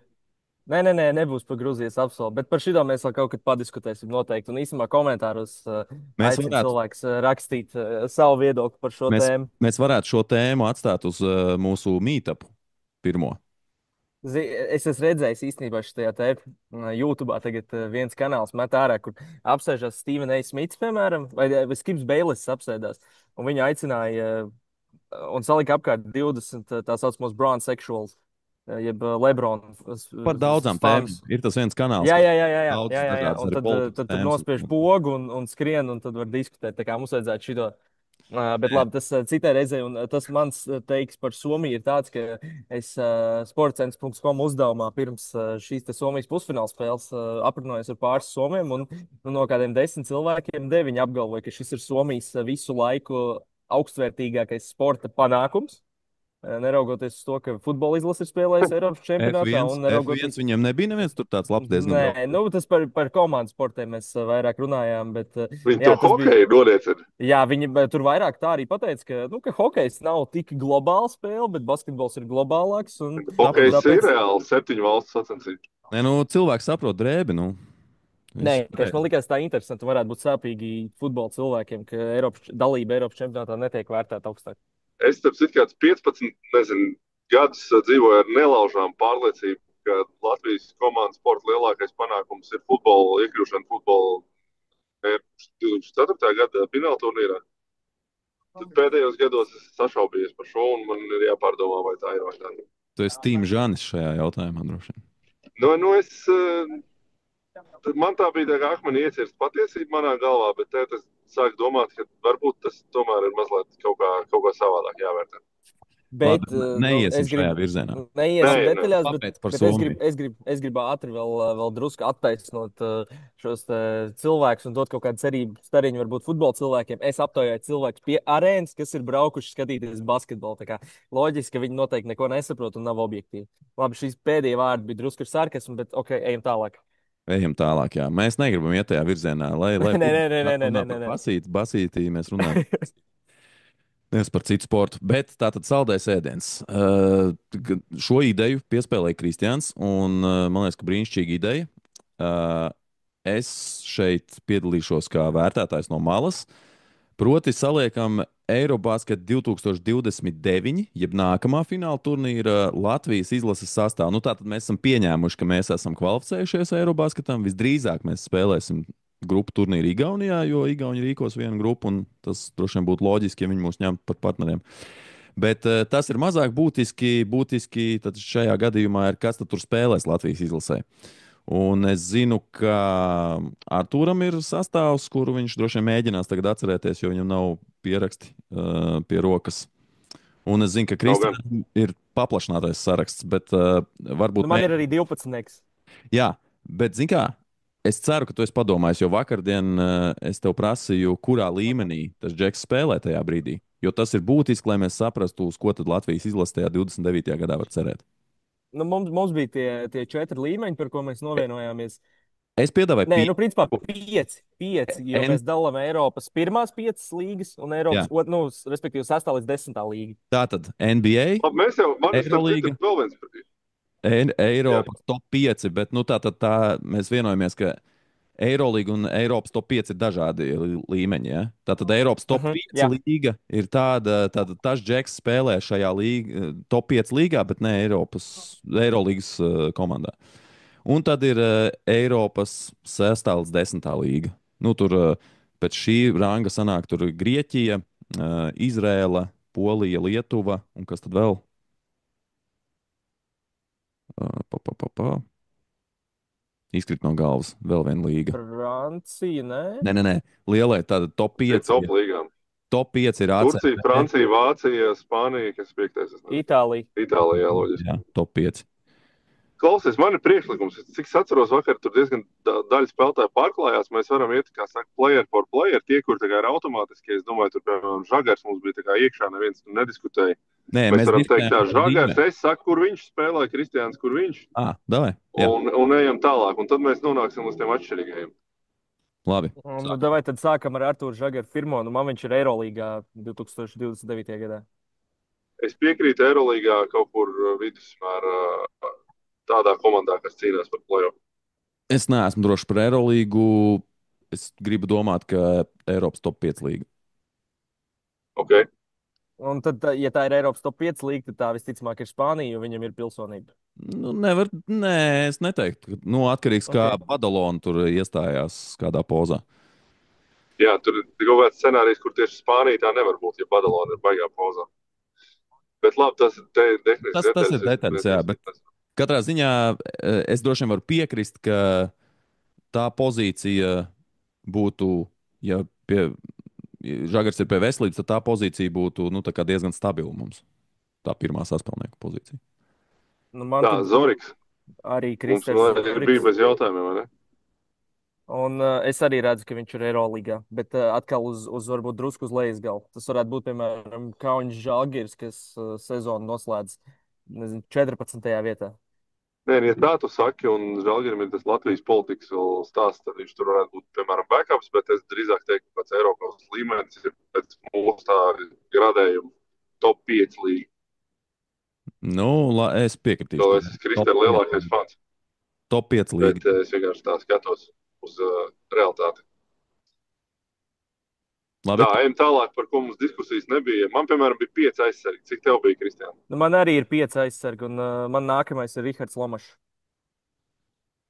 Nē, nebūs par Grūzijas apsolu, bet par šito mēs vēl kaut kad padiskutēsim noteikti. Un īstenībā komentāros aicinu cilvēks rakstīt savu viedokli par šo tēmu. Mēs varētu šo tēmu atstāt uz mūsu meetupu pirmo. Es esmu redzējis īstenībā šajā te YouTube tagad viens kanāls met ārā, kur apsēžās Stevens A. Smits, piemēram, vai Skips Beilis apsēdās, un viņu aicināja un salika apkārt 20 tā saucamos brown sexuals. Jeb Lebron. Par daudzām tēmām. Ir tas viens kanāls. Jā. Un tad nospiež pogu un skrien, un tad var diskutēt. Tā kā mums vajadzētu šito. Bet labi, tas citai reizei, un tas mans teiks par Somiju ir tāds, ka es sportcents.com uzdevumā pirms šīs te Somijas pusfināla spēles aprunājos ar pāris Somiem, un no kādiem 10 cilvēkiem 9 apgalvoja, ka šis ir Somijas visu laiku augstvērtīgākais sporta panākums. Neraugoties uz to, ka futbola izlase ir spēlējusi Eiropas čempionātā. F1 viņiem nebija neviens tur tāds labs diezgan. Nē, nu tas par komandu sportiem mēs vairāk runājām. Bet, viņi to hokeju noliecina. Jā, viņi tur vairāk tā arī pateica, ka hokejs nav tik globāla spēle, bet basketbols ir globālāks. Hokejs ir reāli 7 valstu sacensība. Nē, nu cilvēks saprot drēbi, nu. Nē, kas man likās tā interesanti, varētu būt sāpīgi futbola cilvēkiem, ka dalība Eiropas čempionātā netiek vērtēta augstāk. Es tam kāds 15 gadus dzīvoju ar nelaužām pārliecību, ka Latvijas komandas sporta lielākais panākums ir futbola iekļūšana futbola 2004. gada fināla turnīrā. Tad pēdējos gados es sašaubījos par šo, un man ir jāpārdomā, vai tā ir vai tā. Tu esi Tīm Žanis šajā jautājumā, droši vien. Man tā bija tā kā akmeni iecirst patiesība manā galvā, bet tad es sāku domāt, ka varbūt tas tomēr ir mazliet kaut kā savādāk jāvērtē. Bet neiesim es šajā gribu virzienā. neiesim Nē, detaļās, Kāpēc par bet Somiju? es gribu ātri vēl drusku attaisnot šos cilvēkus un dot kaut kādu cerību stariņu varbūt futbola cilvēkiem. Es aptaujāju cilvēkus pie arēnas, kas ir braukuši skatīties basketbolu. Tā kā loģiski, ka viņi noteikti neko nesaprot un nav objektīvi. Labi, šīs pēdējie vārdi bija drusku ar sarkasmu, bet ok, ejam tālāk. Ejam tālāk, jā. Mēs negribam iet tajā virzienā, lai Nē. basītī mēs runājam. Nevis par citu sportu, bet tā tad saldais ēdiens. Šo ideju piespēlēja Kristians, un man liekas, ka brīnišķīga ideja. Es šeit piedalīšos kā vērtētājs no malas. Proti, saliekam Eirobasket 2029, jeb nākamā fināla turnīra Latvijas izlases sastāvā. Nu, tātad mēs esam pieņēmuši, ka mēs esam kvalificējušies Eirobasketam. Visdrīzāk mēs spēlēsim grupu turnīru Igaunijā, jo Igauni rīkos vienu grupu, un tas droši vien būtu loģiski, ja viņi mūs ņemtu par partneriem. Bet tas ir mazāk būtiski. Būtiski tad šajā gadījumā ir, kas tad tur spēlēs Latvijas izlasē. Un es zinu, ka Artūram ir sastāvs, kuru viņš droši vien mēģinās tagad atcerēties, jo viņam nav pieraksti pie rokas. Un es zinu, ka Kristiānam ir paplašinātais saraksts, bet varbūt Man ir arī 12. Jā, bet zini kā? Es ceru, ka tu esi padomājis, jo vakardien es tev prasīju, kurā līmenī tas Džeks spēlē tajā brīdī. Jo tas ir būtiski, lai mēs saprastu, uz ko tad Latvijas izlasē tajā 29. gadā var cerēt. Nu, mums bija tie 4 līmeņi, par ko mēs nevienojāmies. Es piedāvāju, Nē, principā 5, jo mēs dalām Eiropas pirmās 5 līgas un Eiropas, respektīvi, 6. līdz 10. līga. Tātad NBA, Eirolīga, vēl viens. Eiropas top 5, bet tā mēs vienojamies, ka Eirolīga un Eiropas top 5 ir dažādi līmeņi. Ja? Tātad Eiropas top 5 līga ir tāda, tas Džeks spēlē šajā top 5 līgā, bet ne Eirolīgas komandā. Un tad ir Eiropas 6. līdz 10. līga. Nu, tur pēc šī ranga sanāk tur Grieķija, Izrēla, Polija, Lietuva un kas tad vēl? Izkrit no galvas. Vēl viena līga. Francija, nē? Nē. Lielai tāda top 5. Top līgām. Top 5 ir ACB. Turcija, Francija, Vācija, Spānija, kas ir 5. Itālija. Itālijā, loģiski. Jā, top 5. Klausies, man ir priekšlikums. Cik es atceros, vakar tur diezgan daļa spēlētāju pārklājās. Mēs varam iet, kā saka, player for player. Tie, kur tā kā ir automātiski, es domāju, tur, piemēram, Žagars mums bija tā kā iekšā, neviens tur nediskutēja. Nē, mēs varam teikt tā, Žagars, es saku, kur viņš spēlē, Kristiāns, kur viņš. Davai. Un ejam tālāk, un tad mēs nonāksim līdz tiem atšķirīgajiem. Labi. Davai tad sākam ar Artūru Žagaru pirmo, man viņš ir Eirolīgā 2029. gadā. Es piekrītu Eirolīgā kaut kur vidusmērā tādā komandā, kas cīnās par play-off. Es neesmu drošs par Eirolīgu. Es gribu domāt, ka Eiropas top 5 līga. Ok. Un tad, ja tā ir Eiropas top 5 līga, tad tā visticamāk ir Spānija, jo viņam ir pilsonība. Nē, es neteiktu. Atkarīgs, kā Badalona tur iestājās kādā pozā. Jā, tur ir kaut kāds scenārijs, kur tieši Spānija tā nevar būt, ja Badalona ir baigā pozā. Bet labi, tas ir detaļas, jā. Bet katrā ziņā es droši vien varu piekrist, ka tā pozīcija būtu, ja Žagars ir pie veselības, tad tā pozīcija būtu diezgan stabila mums. Tā pirmā saspēlnieka pozīcija. Tā, Zoriks. Arī Kristers. Mums bija bez jautājumiem, vai ne? Un es arī redzu, ka viņš ir Eirolīgā, bet atkal uz varbūt drusku uz lejas galu. Tas varētu būt, piemēram, Kaunis Žalgiris, kas sezonu noslēdz 14. vietā. Nē, ja tā tu saki, un Žalgirim ir tas Latvijas politikas vēl stāsts, tad viņš tur varētu būt, piemēram, backups, bet es drīzāk teiktu, ka pēc Eiropas līmenis ir pēc mūsu tā gradējuma top 5 līga. Es piekritīšu. To es esmu Kristēra lielākais fans. Top 5 līga. Bet es vienkārši tā skatos uz realitāti. Labi. Tā, ejam tālāk, par ko mums diskusijas nebija. Man, piemēram, bija 5 aizsargi. Cik tev bija, Kristiāna? Man arī ir 5 aizsargi, un man nākamais ir Rihards Lomašs.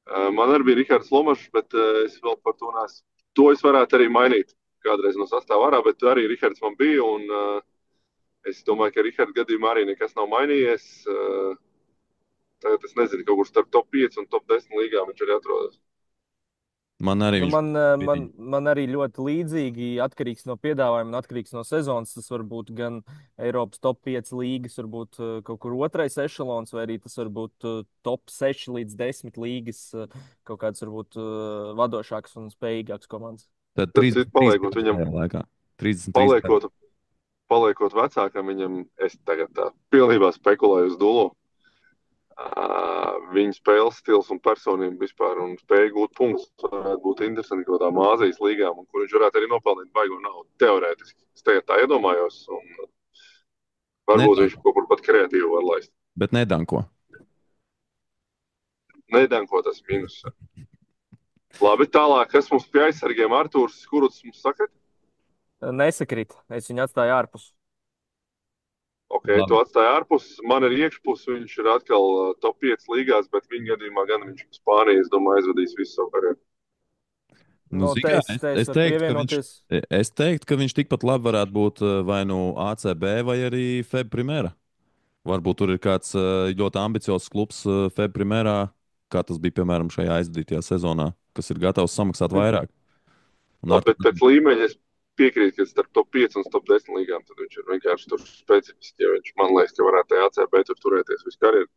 Man arī bija Rihards Lomašs, bet es vēl par to neesmu. To es varētu arī mainīt kādreiz no sastāvā ārā, bet arī Rihards man bija. Es domāju, ka Rihards gadījumā arī nekas nav mainījies. Tagad es nezinu, kaut kur starp top 5 un top 10 līgā viņš arī atrodas. Man arī Nu, viņš man arī ļoti līdzīgi atkarīgs no piedāvājuma un atkarīgs no sezonas. Tas var būt gan Eiropas top 5 līgas, varbūt kaut kur otrais ešalons, vai arī tas var būt top 6 līdz 10 līgas, kaut kāds varbūt vadošāks un spējīgāks komandas. Tad Tad citu paliekot 33 viņam, laikā. 33. paliekot vecākam, viņam es tagad tā pilnībā spekulēju uz dulu. Viņa spēles stils un personība vispār un spēja gūt punktus varētu būt interesanti kaut kādā Āzijas līgā, kur viņš varētu arī nopelnīt baigo naudu. Teorētiski. Es tagad tā iedomājos, un varbūt viņš kaut kur pat kreatīvi var laist. Bet nedanko. Nedanko tas mīnus. Labi, tālāk, kas mums pie aizsargiem? Artūrs Skuruts mums sakrit? Nesakrīt. Es viņu atstāju ārpus. Ok, Labi. to atstāja ārpus. Man ir iekšpus, viņš ir atkal top 5 līgās, bet viņa gadījumā gan viņš Spāniju, es domāju, aizvadīs visu savu karjeru. Nu, zini kā, es teiktu, ka viņš tikpat labi varētu būt vai nu ACB vai arī FEB Primera. Varbūt tur ir kāds ļoti ambiciozs klubs FEB Primerā, kā tas bija, piemēram, šajā aizdītajā sezonā, kas ir gatavs samaksāt vairāk. Bet pēc līmeņa es piekrītu, ka starp top 5 un top 10 līgām tad viņš ir vienkārši tur specifisks, ja viņš man liekas, ka varētu tajā ACB tur turēties visu karjeru.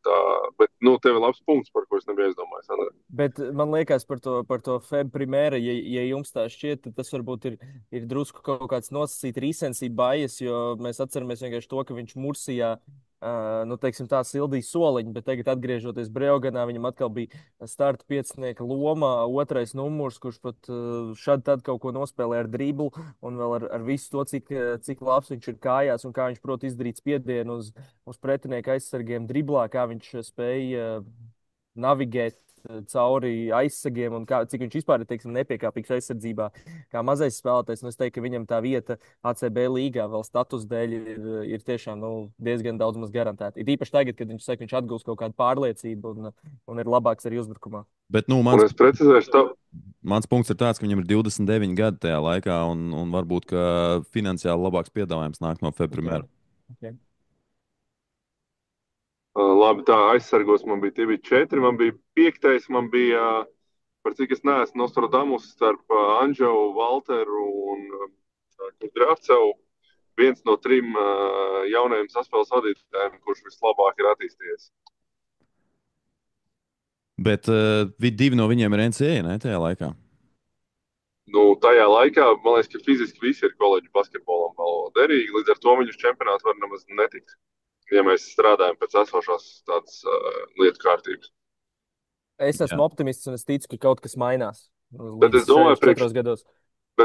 Bet, tev ir labs punkts, par ko es nebiju aizdomājis, Andrē. Bet man liekas par to FEB Primera, ja jums tā šķiet, tad tas varbūt ir drusku kaut kāds nosacīt recency bias, jo mēs atceramies vienkārši to, ka viņš Mursijā teiksim, tā sildīja soliņu, bet tagad, atgriežoties Breoganā, viņam atkal bija starta piecinieka loma, otrais numurs, kurš pat šad tad kaut ko nospēlē ar driblu un vēl ar visu to, cik labs viņš ir kājās un kā viņš prot izdarīt spiedienu uz pretinieku aizsargiem driblā, kā viņš spēja navigēt cauri aizsargiem un cik viņš vispār ir, teiksim, nepiekāpīgs aizsardzībā. Kā mazais spēlētājs, es teiktu, ka viņam tā vieta ACB līgā vēl status dēļ ir tiešām diezgan daudz maz garantēta. Ir īpaši tagad, kad viņš saka, ka viņš atgūst kaut kādu pārliecību un ir labāks arī uzbrukumā. Bet, mans punkts ir tāds, ka viņam ir 29 gadi tajā laikā un varbūt, ka finansiāli labāks piedāvājums nāk no FEB Primera. Okay. Labi, tā aizsargos man bija 4, man bija 5, man bija, par cik es neesmu Nostradamus starp Anželu, Valteru un Kudrāvcevu, viens no 3 jaunajiem saspēles vadītājiem, kurš vislabāk ir attīstījies. Bet 2 no viņiem ir NCAA, ne, tajā laikā? Tajā laikā, man liekas, ka fiziski visi ir koledžu basketbolam vēl derīgi, līdz ar to viņu čempionāts var nemaz netikt. Ja mēs strādājam pēc esošās tādas lietu kārtības. Es esmu optimists un es ticu, ka kaut kas mainās. Bet es domāju,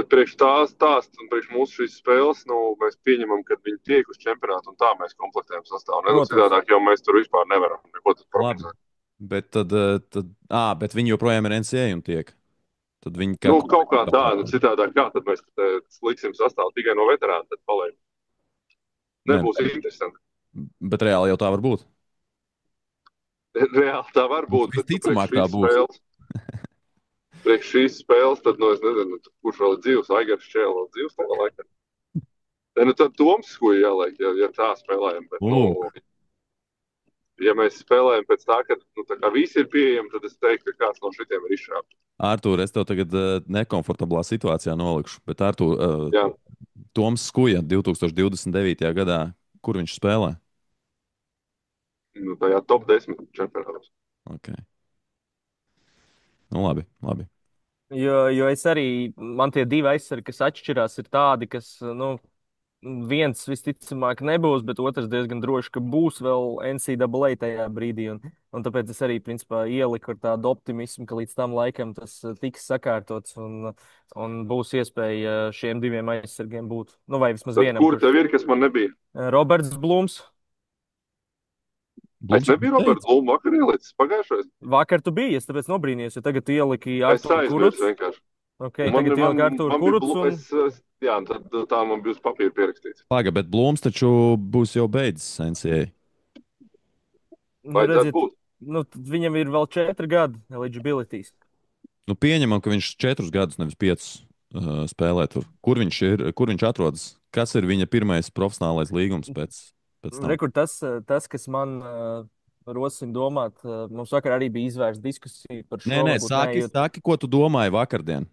priekš tās un priekš mūsu šīs spēles, mēs pieņemam, ka viņi tiek uz čempionātu un tā mēs komplektējam sastāvu. Citādāk jau mēs tur vispār nevaram neko prognozēt. Bet viņi joprojām ir NCAA un tiek. Tad viņi kaut kā tā, citādāk kā tad mēs liksim sastāvu tikai no veterāna, tad paliek. Nebūs interesanti. Bet reāli jau tā var būt. Reāli tā var būt. Visticamāk tā būs. Priekš šīs spēles, tad, es nezinu, kurš vēl ir dzīvs, Aigars Čēl vēl dzīvs tajā laikā. Tad Toms Skuja jāliek, ja tā spēlējam. Bet, ja mēs spēlējam pēc tā, ka tā kā visi ir pieejami, tad es teiktu, ka kāds no šitiem ir izšāpt. Artūr, es tev tagad nekomfortablā situācijā nolikšu, bet Artūr, Toms Skuja 2029. gadā, kur viņš spēlē? Tajā top 10 čempionātos. Ok. Labi. Jo es arī, man tie 2 aizsargi, kas atšķirās, ir tādi, kas, viens visticamāk nebūs, bet otrs diezgan droši, ka būs vēl NCAA tajā brīdī. Un tāpēc es arī, principā, ieliku ar tādu optimismu, ka līdz tam laikam tas tiks sakārtots un būs iespēja šiem 2 aizsargiem būt. Vai vismaz vienam. Kur tev ir, kas man nebija? Roberts Blums. Es nebiju Roberts Blums vakar ielicis pagājušais. Vakar tu biji, es tāpēc nobrīnījos, jo tagad tu ieliki Artūru Kuruts. Vienkārši. Okay, tagad ieliki Artūru Kuruts. Jā, tad tā man bija uz papīra pierakstīts. Paga, bet Blums taču būs jau beidzis NCAA. Vajadzētu būt. Nu, tad viņam ir vēl 4 gadi eligibilities. Nu, pieņemam, ka viņš 4 gadus, nevis 5 spēlē tur. Kur viņš atrodas? Kas ir viņa pirmais profesionālais līgums pēc tam? Rekur, tas, kas man rosina domāt, mums vakar arī bija izvērsta diskusija par Nē, šo, nē, varbūt ne, jo saki, ko tu domāji vakardien.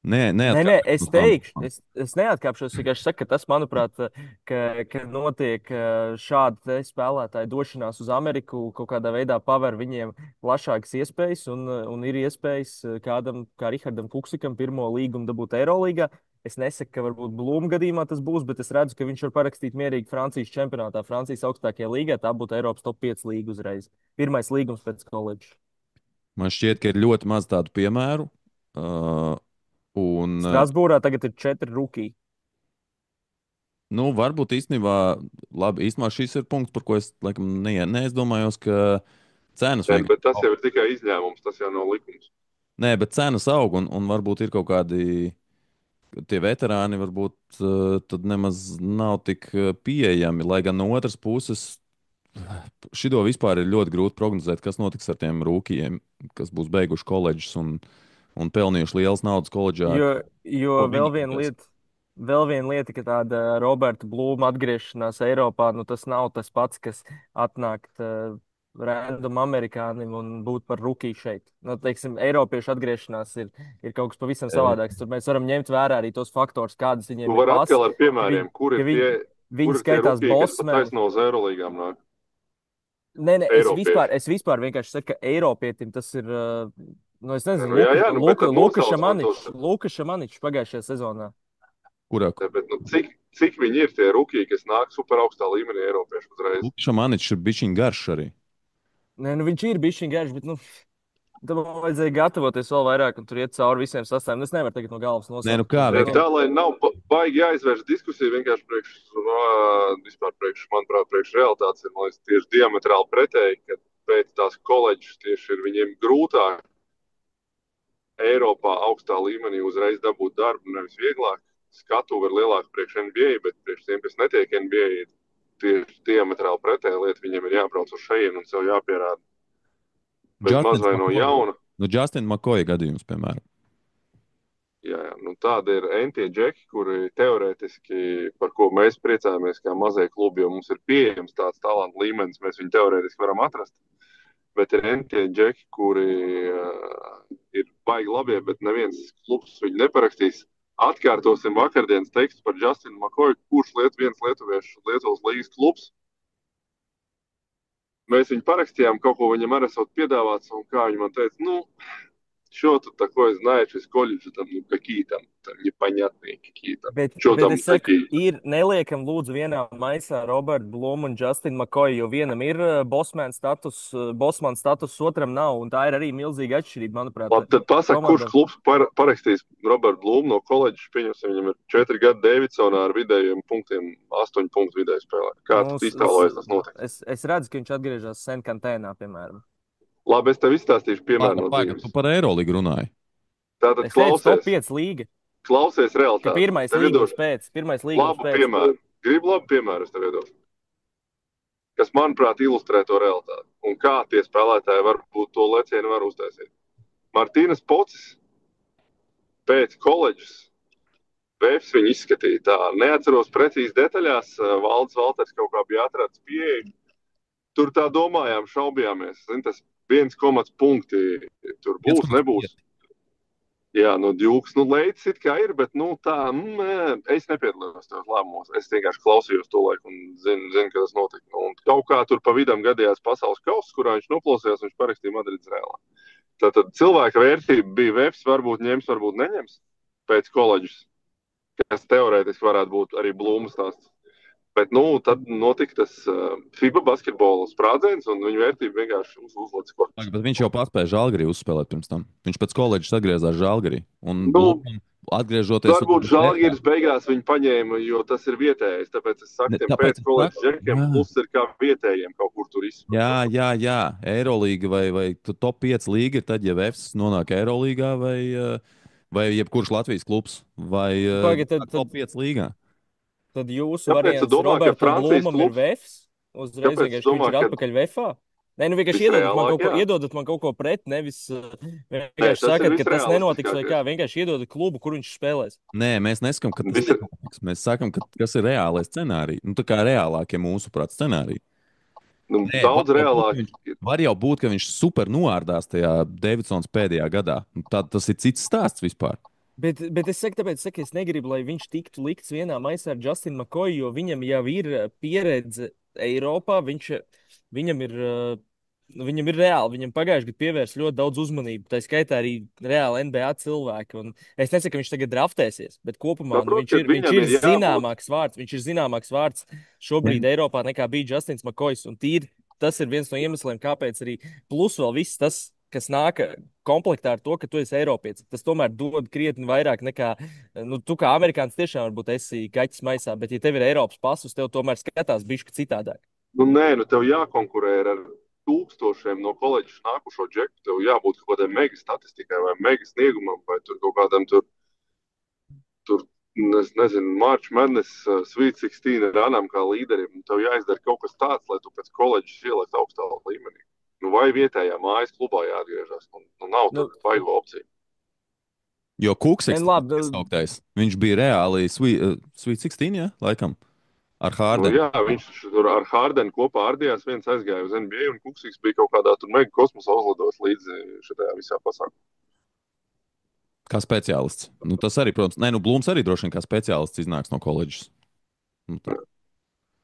Nē, nē, neatkāpties es no tām teikšu, domām. es neatkāpšos. Es vienkārši saku, ka tas, manuprāt, ka notiek šāda te spēlētāja došanās uz Ameriku, kaut kādā veidā paver viņiem plašākas iespējas, un ir iespējas kādam, kā Rihardam Fuksikam, pirmo līgumu dabūt Eirolīgā. Es nesaku, ka varbūt Blūma gadījumā tas būs, bet es redzu, ka viņš var parakstīt mierīgi Francijas čempionātā, Francijas augstākajā līgā. Tā būtu Eiropas top 5 līga uzreiz. Pirmais līgums pēc koledžas. Man šķiet, ka ir ļoti maz tādu piemēru. Uh, un, Strasbūrā tagad ir 4 rookie. nu, varbūt īstenībā, labi, īstenībā šis ir punkts, par ko es laikam neizdomājos, ka cenas Nē, vienkārši bet tas aug. jau ir tikai izņēmums, tas jau nav likums. Nē, bet cenas aug, un varbūt ir kaut kādi tie veterāni, varbūt tad nemaz nav tik pieejami. Lai gan no otras puses, šito vispār ir ļoti grūti prognozēt, kas notiks ar tiem rūkījiem, kas būs beiguši koledžas un pelnījuši lielas naudas koledžā. Jo Ko vēl viņi viena gribēs? lieta, ka tāda Roberta Blūma atgriešanās Eiropā, nu tas nav tas pats, kas atnākt random amerikānim un būt par rookie šeit. Nu, teiksim, Eiropiešu atgriešanās ir kaut kas pavisam savādāks. Tur mēs varam ņemt vērā arī tos faktors, kādas Tu viņiem ir vari pases, atkal ar ka viņi, piemēriem, kur ka ir viņi, tie, viņi kur ir tie skaitās rukīgi, kas pat bosmeni. taisno uz Eirolīgām nāk. Nē, Eiropieši. es vispār vienkārši saku, ka Eiropietim tas ir. Nu, es Nē, nezinu, nu, jā, jā, nu, bet tad nosauc man tos. Luka Šamaničs pagājušajā sezonā. Kurā Ne, bet, nu, cik viņi ir tie rukīgi, kas nāk super augstā līmenī Eiropieši uzreiz? Lukša Maničs ir bišķiņ garš arī. Nē, nu, viņš ir bijis garš, bet nu, tam vajadzēja gatavoties vēl vairāk un tur iet cauri visiem sastāviem. Es nevaru tagad no galvas Nē, nu nosaukt. kā, Ne, vienkārši tā, lai nav baigi jāizvērš diskusija, vienkārši vispār manuprāt, priekš realitātes ir, man liekas, tieši diametrāli pretēji, ka pēc tās koledžas tieši ir viņiem grūtāk Eiropā augstā līmenī uzreiz dabūt darbu, nevis vieglāk. Skatu var lielāku priekš NBA, bet priekš tiem, kas netiek NBA, tieši diametrāli pretēji lieta, viņiem ir jābrauc uz šejienu un sev jāpierāda. Bez maz vai no jauna. Nu, Justina Makoja gadījums, piemēram. Jā, nu tāda ir entie džeki, kuri teorētiski, par ko mēs priecājamies, kā mazie klubi, jo mums ir pieejams tāds talantu līmenis, mēs viņu teorētiski varam atrast. Bet ir entie džeki, kuri ir baigi labie, bet neviens klubs viņu neparakstīs. Atkārtosim vakardienas tekstu par Justinu Makoju, kurš viens lietuviešu Lietuvas līgas klubs. Mēs viņu parakstījām, kaut ko viņam arī esot piedāvāts, un kā viņi man teica, nu, что-то такое, знаешь, из колледжа, там, ну, какие-то там непонятные какие-то. Bet Что там es saku, такие? neliekam lūdzu vienā maisā Robertu Blūmu un Justinu Makoju, jo vienam ir Bosman status, otram nav, un tā ir arī milzīga atšķirība, manuprāt. Labi, tad pasaka, kurš klubs parakstīs Robertu Blūmu no koledžas, pieņemsim, viņam ir 4 gadi Davidsonā ar vidējiem punktiem, 8 punktu vidēji spēlē. Kā tu iztēlojies tas notiks? Es redzu, ka viņš atgriežas Senkantēnā, piemēram. Labi, es tev izstāstīšu piemēru no dzīves. Tu par Eirolīgu runāji. Tātad Es teicu, top 5 līga. Klausies Ka realitāti. pirmais līgums pēc. Labu piemēru. Gribu labu piemēru, es tev iedošu. Kas, manuprāt, ilustrē to realitāti. Un kā tie spēlētāji varbūt to lecienu var uztaisīt. Martīnas Pocis pēc koledžas Vēfs viņu izskatīja tā. Neatceros precīzi detaļās. Valdes Valters kaut kā bija atrads pieeja. Tur tā domājām, šaubījāmies. Zin, tas 1 punkti tur būs, nebūs. Jā, no Djūks, nu, leids it kā ir, bet, nu, tā, es nepiedalījos tajos lēmumos. Es vienkārši klausījos to laiku un zinu, ka tas notika. Un kaut kā tur pa vidam gadījās pasaules kauss, kurā viņš noklausījās, viņš parakstīja Madrides Realā. Tātad cilvēka vērtība bija Vēfs, varbūt ņems, varbūt neņems pēc koledžas, kas teorētiski varētu būt arī Blūmas stāsts. Bet, nu, tad notika tas FIBA basketbola sprādziens, un viņa vērtība vienkārši uzlika korpus. Bet viņš jau paspēja Žalgirī uzspēlēt pirms tam. Viņš pēc koledžas atgriezās Žalgirī. Un atgriežoties... Varbūt Žalgiris beigās viņu paņēma, jo tas ir vietējais. Tāpēc es saku, tiem pēc koledžas džekiem plus ir kā vietējiem kaut kur tur izspēlēt. Jā. Eirolīga vai top 5 līga ir tad, ja Vēfs nonāk Eirolīgā vai jebkurš Latvijas klubs vai top 5 līgā. Tad jūsu variants Robertam Blūmam ir Vēfs? Uzreiz vienkārši viņš ir atpakaļ Vēfā? Nē, nu vienkārši Visreālāk, jā. iedodat man kaut ko pret, nevis Nē, vienkārši tas ir sakat, ka tas nenotiks vai kā. visrealistiskākais. Vienkārši iedodat klubu, kur viņš spēlēs. Nē, mēs nesakām, ka tas Vis... nenotiks. Mēs sakām, ka tas ir reālais scenārijs. Nu, tā kā reālākie mūsuprāt scenāriji. Nu, Nē, daudz reālāk. var jau būt, ka viņš super noārdās tajā Davidsons pēdējā gadā. Nu, tas ir cits stāsts vispār. Bet es saku, tāpēc saku, es negribu, lai viņš tiktu likts vienā maisā ar Justinu Makoju, jo viņam jau ir pieredze Eiropā. Viņam ir, viņam ir reāli, viņam pagājušajā gadā pievērsa ļoti daudz uzmanību. Tā skaitā arī reāli NBA cilvēki. Un es nesaku, ka viņš tagad draftēsies, bet kopumā nu, Saprot, viņš ir zināmāks vārds. Viņš ir zināmāks vārds šobrīd Eiropā nekā bija Justins Makojs. Un tīri tas ir viens no iemesliem, kāpēc arī plus vēl viss tas, kas nāk komplektā ar to, ka tu esi Eiropietis. Tas tomēr dod krietni vairāk nekā, nu, tu kā amerikānis tiešām varbūt esi kaķis maisā, bet, ja tev ir Eiropas pasus, tev tomēr skatās bišķi citādāk. Nu, nē, nu tev jākonkurē ar tūkstošiem no koledžas nākušo džeku. Tev jābūt kaut kādai mega statistikai vai mega sniegumam, vai tur kaut kādam tur es nezinu, March Madness, Sweet 16 ranām kā līderim. Tev jāizdara kaut kas tāds, lai tu pēc koledžas ielikt augstā līmenī. Nu, vai vietējā mājas klubā jāatgriežas. Nu, nav tāda vaigo opcija. Jo Kuksiks, Labi, iesauktais, viņš bija reāli Sweet 16, ja, laikam, ar Nu, Hārdenu. jā, viņš tur ar Hārdenu kopā ārdījās, viens aizgāja uz NBA, un Kuksiks bija kaut kādā tur mega kosmosa uzlidos līdzi šajā visā pasākumā. Kā speciālists. Nu, tas arī, protams, nē, nu, Blūms arī droši vien kā speciālists iznāks no koledžas. Nu, tā.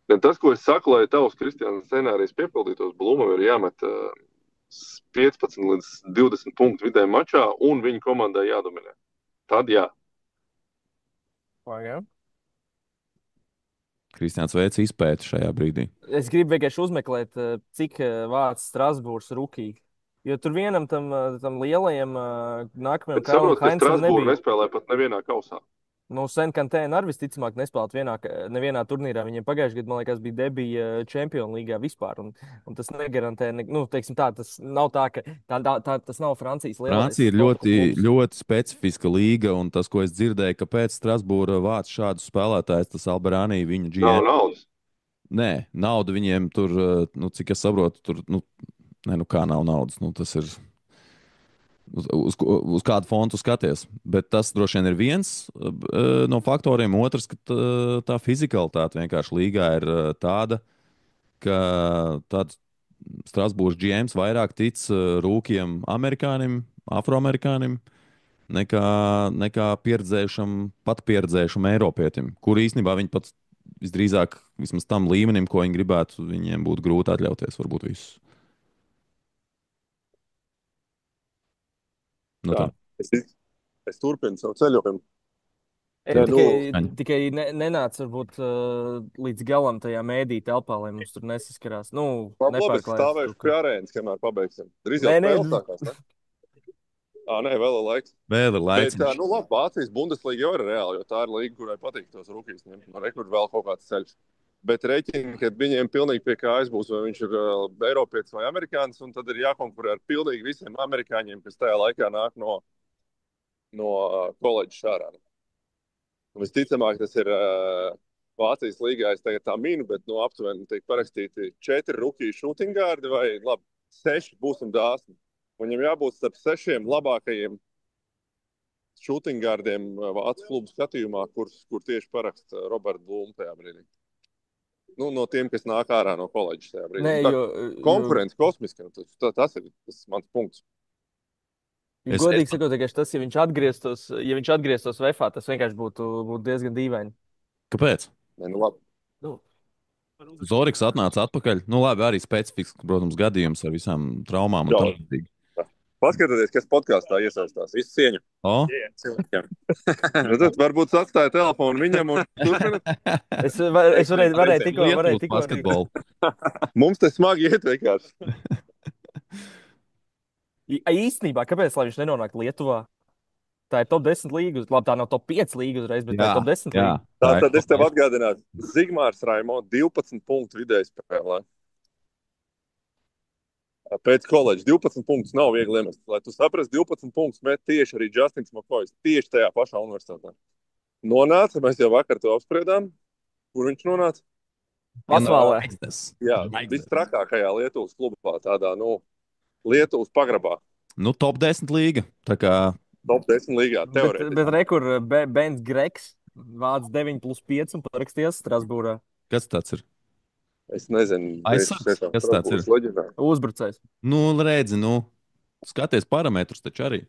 Tas, ko es saku, lai tavs Kristiāna scenārijs piepildītos, Blūmam ir jāmet 15 līdz 20 punktu vidē mačā, un viņa komandai jādominē. Tad jā. Pagaidām. Kristiāns veic izpēti šajā brīdī. Es gribu vienkārši uzmeklēt, cik vārds Strasbūrs rūkī. Jo tur vienam tam lielajam nākamajam Bet saprot, ka Hainsam Strasbūra nebija. nespēlē pat nevienā kausā. Nu, sen Kantēna arī visticamāk nespēlēt nevienā turnīrā. Viņiem pagājušajā gadā, man liekas, bija debija Čempionu līgā vispār. Un tas negarantē, nu, teiksim tā, tas nav tā, ka tas nav Francijas lielais. Francija ir ļoti specifiska līga, un tas, ko es dzirdēju, kāpēc Strasbūra vāc šādus spēlētājus, tas Alberānī viņu Nav GM. naudas. Nē, nauda viņiem tur, nu, cik es saprotu, tur, nu, nē, nu kā nav naudas, nu, tas ir uz kādu fontu skaties. Bet tas droši vien ir viens no faktoriem. Otrs, ka tā fizikalitāte vienkārši līgā ir tāda, ka tāds Strasbūras GMs vairāk tic rūkiem amerikānim, afroamerikānim, nekā pat pieredzējušam eiropietim, kur īstenībā viņi pat visdrīzāk vismaz tam līmenim, ko viņi gribētu, viņiem būtu grūti atļauties varbūt visus. Nu, tā. Es turpinu savu ceļojumu. Tikai nenāca varbūt līdz galam tajā mēdī telpā, lai mums tur nesaskarās. Nu, Labi, es stāvēšu pie arēnas, kamēr pabeigsim. Drīz jau Nē, spēle sākās, ne? Nē, vēl ir laiks. Vēl ir laiks. Bet, nu labi, Vācijas Bundesliga jau ir reāli, jo tā ir līga, kurai patīk tos rūkīs ņemt. No rekur vēl kaut kāds ceļš. Bet rēķini, ka viņiem pilnīgi pie kājas būs, vai viņš ir Eiropietis vai Amerikānis, un tad ir jākonkurē ar pilnīgi visiem amerikāņiem, kas tajā laikā nāk no koledžas ārā. Visticamāk, tas ir Vācijas līgā, es tagad tā minu, bet aptuveni tiek parakstīti 4 rūkīju šūtingārdi vai, labi, 6 būsim dāsni. Viņam jābūt starp 6 labākajiem šūtingārdiem Vācijas klubu skatījumā, kur tieši paraksta Roberta Blūma tajā brīdī. Nu, no tiem, kas nāk ārā no koledžas tajā brīdī. Nē, konkurence kosmiska, tas ir mans punkts. Godīgi sakot, tas, ja viņš atgrieztos VFā, tas vienkārši būtu diezgan dīvaini. Kāpēc? Nē, nu labi. Zoriks atnāca atpakaļ. Nu labi, arī specifisks, protams, gadījums ar visām traumām un tālīdzīgi. Paskatieties, kas podkāstā iesaistās. Visu cieņu. Tad varbūt atstāja telefonu viņam un turpināt. Es varēju tikko basketbolu. Mums te smagi iet vienkārši. Īstenībā, kāpēc lai viņš nenonāk Lietuvā? Tā ir top 10 līga. Labi, tā nav top 5 līga uzreiz, bet tā ir top 10 līga. Tātad es tev atgādinātu. Zigmārs Raimo 12 punktu vidēji spēlē. Pēc koledžas 12 punktus nav viegli iemest. Lai tu saprastu, 12 punktus met tieši arī Justins Makojs. Tieši tajā pašā universitātē. Nonāca, mēs jau vakar to apspriedām. Kur viņš nonāca? Pasvālē. Jā, vistrakākajā Lietuvas klubā, tādā, Lietuvas pagrabā, Nu, top 10 līga. Tā kā top 10 līgā, Bet teorētiski. rekur Bens Greks vāc 9+5 un parakstījās Strasbūrā. kas tas ir? Es nezinu, Aizsargs? Kas tāds ir? Leģionārs. Uzbrucējs. Nu, redzi, skaties parametrus taču arī.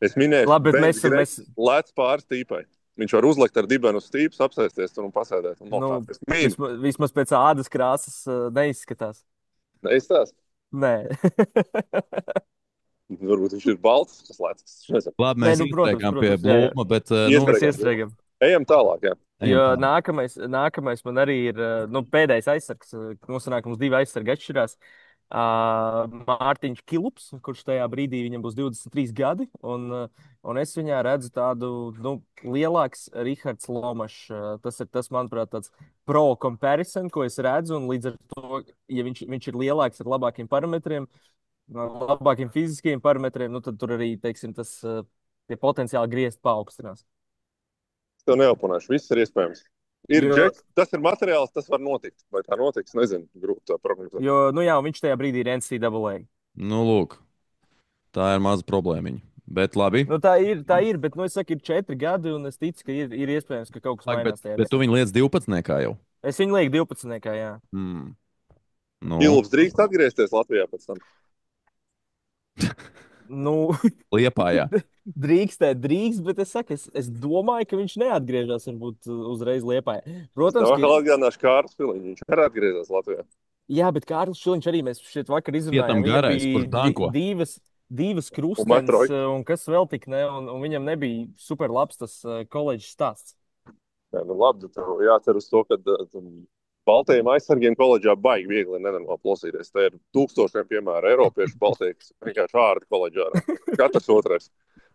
Es minēju, Labi, bet Bens mēs- Greks lēc pāri stīpai. Viņš var uzlikt ar dibenu uz stīpas, apsēsties tur un pasēdēt. Un Nu, nokāpties. Mīnu. vismaz pēc ādas krāsas neizskatās. Es tās. Nē. Varbūt viņš ir balts, tas lēcas. Labi, Nē, mēs protams, iestrēgām pie protams, jā, jā. Blūma, bet Mēs iestrēgam. Ejam tālāk, jā. ejam Jo tālāk. nākamais man arī ir pēdējais aizsargs. Nosanāk, mums 2 aizsargi atšķirās. Mārtiņš Kilups, kurš tajā brīdī viņam būs 23 gadi. Un es viņā redzu tādu lielāku Rihards Lomašs. Tas ir tas, manuprāt, tāds pro comparison, ko es redzu. Un līdz ar to, ja viņš ir lielāks ar labākiem parametriem, labākiem fiziskiem parametriem, tad tur arī teiksim, tie potenciāli griezt paaugstinās. Es tev neoponēšu. Viss ir iespējams. Jo- Džeks, tas ir materiāls, tas var notikt. Vai tā notiks, nezinu. Grūti tā prognozēt. Jo viņš tajā brīdī ir NCAA. Nu, lūk, tā ir maza problēmiņa. Bet labi. Tā ir, bet es saku, ir 4 gadi, un es ticu, ka ir iespējams, ka kaut kas Labi, mainās tajā. bet tu viņu liec 12. jau. Es viņu lieku 12. Jā. Nu, Ilvs drīkst atgriezties Latvijā pēc tam. Nu, Liepājā. drīkst, bet es domāju, ka viņš neatgriežas varbūt uzreiz Liepājā. Protams, Tā ka vēl atgādināšu Kārlis Filiņš. Viņš arī atgriezās Latvijā. jā, bet Kārlis Šiliņš arī mēs šeit vakar izrunājām. Pietam garais, kurš danko. Divas krustenes, Matroļi. un kas vēl tik ne, un viņam nebija super labs tas koledžas stāsts. Jā, labi, tad tev jācer uz to, ka baltajiem aizsargiem koledžā baigi viegli nenormāli plosīties. Te ir tūkstošiem, piemēram, eiropiešu baltie, kas vienkārši ārdi koledžā. Katrs otrais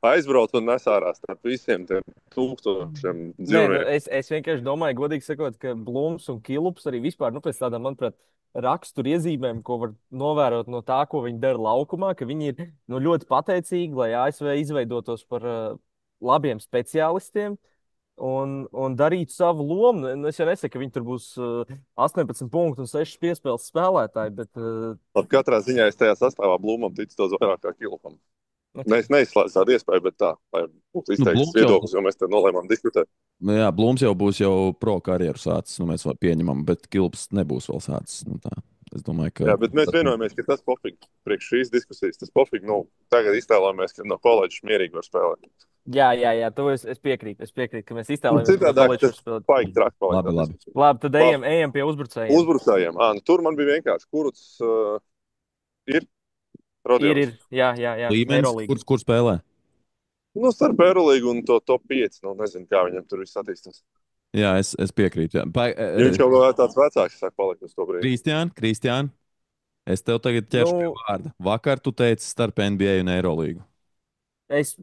aizbrauc un nes ārā starp visiem tiem tūkstošiem dzīvnieku. Es vienkārši domāju, godīgi sakot, ka Blūms un Kilups arī vispār pēc tādām, manuprāt, raksturiezīmēm, ko var novērot no tā, ko viņi dara laukumā, ka viņi ir ļoti pateicīgi, lai ASV izveidotos par labiem speciālistiem. Un darītu savu lomu. Es jau nesaku, ka viņi tur būs 18 punktu un 6 piespēles spēlētāji, bet Labi, katrā ziņā es tajā sastāvā Blūmam ticu daudz vairāk kā Kilupam. Es neizslēdzu tādu iespēju, bet tā, lai būtu izteikts Blums jau- viedoklis, jo mēs te nolēmām diskutēt. Jā, Blūms jau būs pro karjeru sācis, mēs vēl pieņemam, bet Kilps nebūs vēl sācis. Tā. Es domāju, ka. Jā, bet mēs vienojamies, ka tas pofīgi priekš šīs diskusijas. Tas pofīgi, tagad iztēlojamies, ka no koledžas mierīgi var spēlēt. jā, to es piekrītu. ka mēs iztēlojamies, ka Citādāk koledžas tas var spēlēt. paigi traki paliek. Labi, tā labi. diskusija. Labi, tad ejam pie uzbrucējiem. Uzbrucējiem. Tur man bija vienkārši, kurus ir Rodions. Ir. Jā, Līmenis, Eirolīga. kur spēlē? Starp Eirolīgu un to top 5. Nezinu, kā viņam tur viss attīstās. Jā, es piekrītu. Jā. Viņš jau vēl tāds vecāks, sāk palikt uz to brīdi. Kristiāna, es tev tagad ķeršu pie vārda. Vakar tu teici starp NBA un Eirolīgu. Es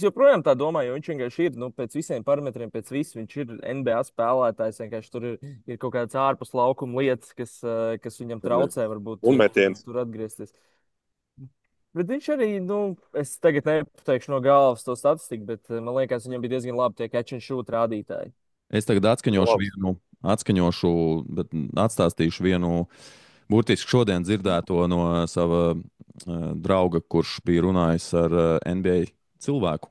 joprojām tā domāju, jo viņš vienkārši ir pēc visiem parametriem, pēc visu. Viņš ir NBA spēlētājs. Vienkārši tur ir kaut kādas ārpus laukuma lietas, kas viņam traucē, varbūt Un metiens. tur atgriezties. Bet viņš arī, es tagad nepateikšu no galvas to statistiku, bet man liekas, viņam bija diezgan labi tie catch and shoot rādītāji. Es tagad atskaņošu, bet atstāstīšu vienu burtiski šodien dzirdēto no sava drauga, kurš bija runājis ar NBA cilvēku.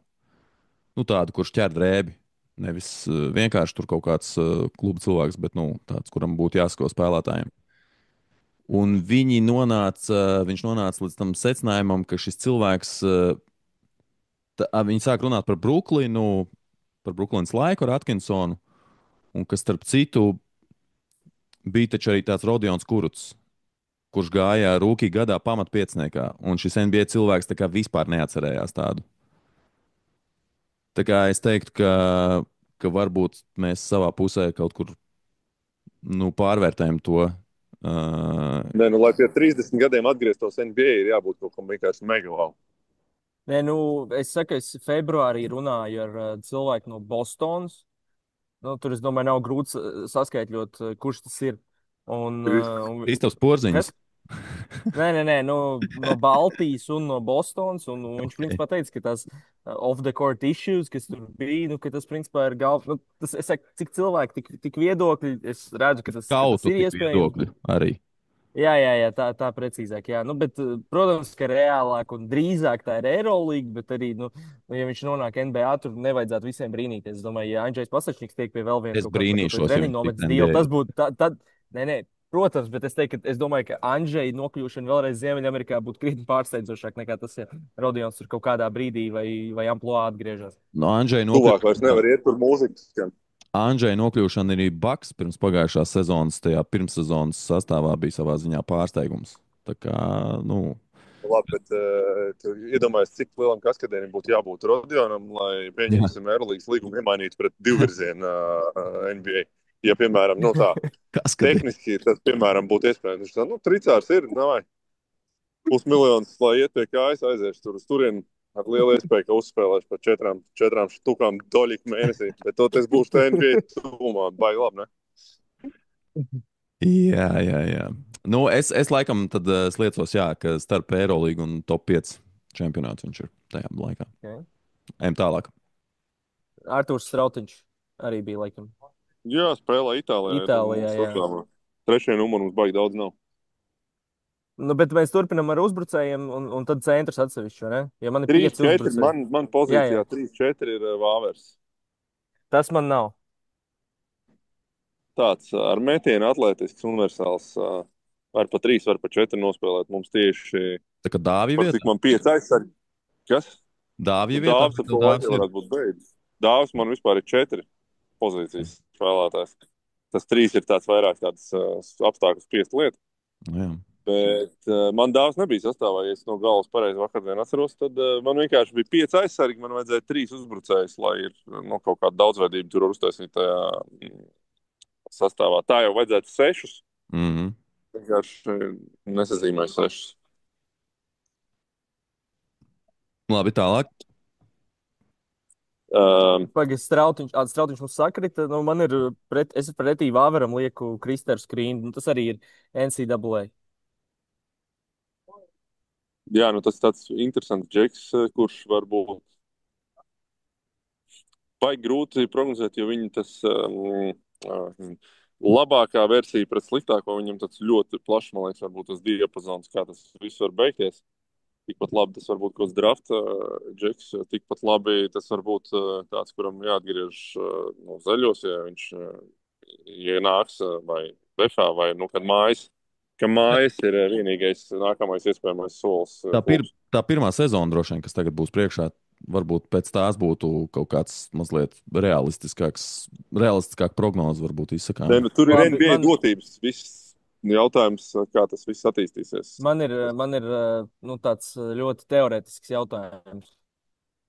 Tādu, kurš ķer drēbi. Nevis vienkārši tur kaut kāds kluba cilvēks, bet tāds, kuram būtu jāsako spēlētājiem. Un viņš nonāca līdz tam secinājumam, ka šis cilvēks, viņi sāk runāt par Brooklynu, par Brooklynas laiku ar Atkinsonu, un kas starp citu bija taču arī tāds Rodions Kurucs, kurš gāja rūkī gadā pamatpiecniekā, un šis NBA cilvēks tā kā vispār neatcerējās tādu. Tā kā es teiktu, ka varbūt mēs savā pusē kaut kur pārvērtējam to. Nē, lai pie 30 gadiem atgrieztos NBA, ir jābūt kaut kam vienkārši megavām. Nē, es saku, es februārī runāju ar cilvēku no Bostonas. Tur, es domāju, nav grūti saskaitļot, kurš tas ir. Kristofs Porziņš. Nē, no Baltijas un no Bostonas. Un viņš Okay. principā teica, ka tās off-the-court issues, kas tur bija, nu, ka tas principā ir galvas. Nu, es saku, cik cilvēki, tik viedokļi. Es redzu, ka tas Kautu ir tik iespējams. viedokļi arī. Jā, tā precīzāk. Jā. Nu, bet, protams, ka reālāk un drīzāk tā ir Eirolandā, bet arī, ja viņš nonāk NBA, tur nevajadzētu visiem brīnīties. Es domāju, ja Andrzejs Pasačniks tiek pie vēl viena Es kaut kāda brīnīšos, ja treniņa viņš nometnes tiktu deal, NBA. tas būtu tad, nē, protams, bet es domāju, ka Andrzeja nokļūšana vēlreiz Ziemeļamerikā būtu krietni pārsteidzošāk nekā tas, ja Rodions tur kaut kādā brīdī vai amplitūdā atgriežas. No Tuvāk vairs nevar iet tur mūzikas. Andžeja nokļūšana arī Baks pirms pagājušās sezonas, tajā pirmssezonas sastāvā bija savā ziņā pārsteigums. Tā kā, nu, Labi, bet tu iedomājies, cik lielam kaskadēnim būtu jābūt Rodionam, lai pieņemsim Eirolandes līgumu nemainītu pret divvirzienu NBA. Ja, piemēram, nu tā, kas kad ir? tehniski tas, piemēram, būtu iespējams. Viņš tā, nu, tricārs ir, nav. Pusmiljons, lai iet pie kājas, aizies tur uz turieni ar lielu iespēju, ka uzspēlēšu par četrām štukām doļiku mēnesī. Bet toties būšu tā NBA tuvumā, baigi labi, ne? Jā. Nu, es laikam tad sliecos, jā, ka starp Eirolīgu un top 5 čempionātu viņš ir tajā laikā. Okay. Ejam tālāk. Artūrs Strautiņš arī bija laikam. Jā, spēlē Itālijā. Itālijā, jā. Trešajā numurā mums baigi daudz nav. Nu, bet mēs turpinām ar uzbrucējiem, un tad centrs atsevišķi, vai ne? Ja man ir 5 uzbrucēji. Man pozīcijā Jā. 3-4 ir Vāvers. Tas man nav. Tāds ar metienu atletisks, universāls. Var pa 3, var pa 4 nospēlēt. Mums tieši, Tā kā Dāvija vietā? cik man 5 aizsargi. Kas? Dāvija vietā? Dāvs ar to laiku varētu būt beidzis. Dāvs man vispār ir 4 pozīcijas spēlētājs. Tas 3 ir tāds vairāk tāds apstākļu spiest lieta. Jā. Bet man Dāvs nebija sastāvā, ja es no galvas pareizi vakardien atceros, tad man vienkārši bija 5 aizsargi, man vajadzēja 3 uzbrucējus, lai ir kaut kāda daudzveidība tur uztaisīt tajā sastāvā. Tā jau vajadzētu 6. Mhm. Vienkārši nesazīmēju 6. Labi, tālāk. Pagaidzi, Strautiņš mums sakrita. Nu, es pretī Vāveram lieku Kristēru Skrīnu. Tas arī ir NCAA. Jā, nu tas tāds interesants džeks, kurš varbūt baigi grūti prognozēt, jo viņi tas labākā versija pret sliktāko, viņam tāds ļoti plašs, man liekas, varbūt tas diapazons, kā tas viss var beigties. Tikpat labi tas var būt kaut kāds drafta džeks, tikpat labi tas var būt tāds, kuram jāatgriež no zaļos, ja viņš ienāks vai befā vai, nu, kad mājas. Ka mājas ir vienīgais nākamais iespējamais solis. Tā pirmā sezona droši vien, kas tagad būs priekšā, varbūt pēc tās būtu kaut kāds mazliet realistiskāk prognoze, varbūt izsakām. Ne, nu, tur ir Labi, NBA dotības. Viss jautājums, kā tas viss attīstīsies. Man ir tāds ļoti teorētisks jautājums.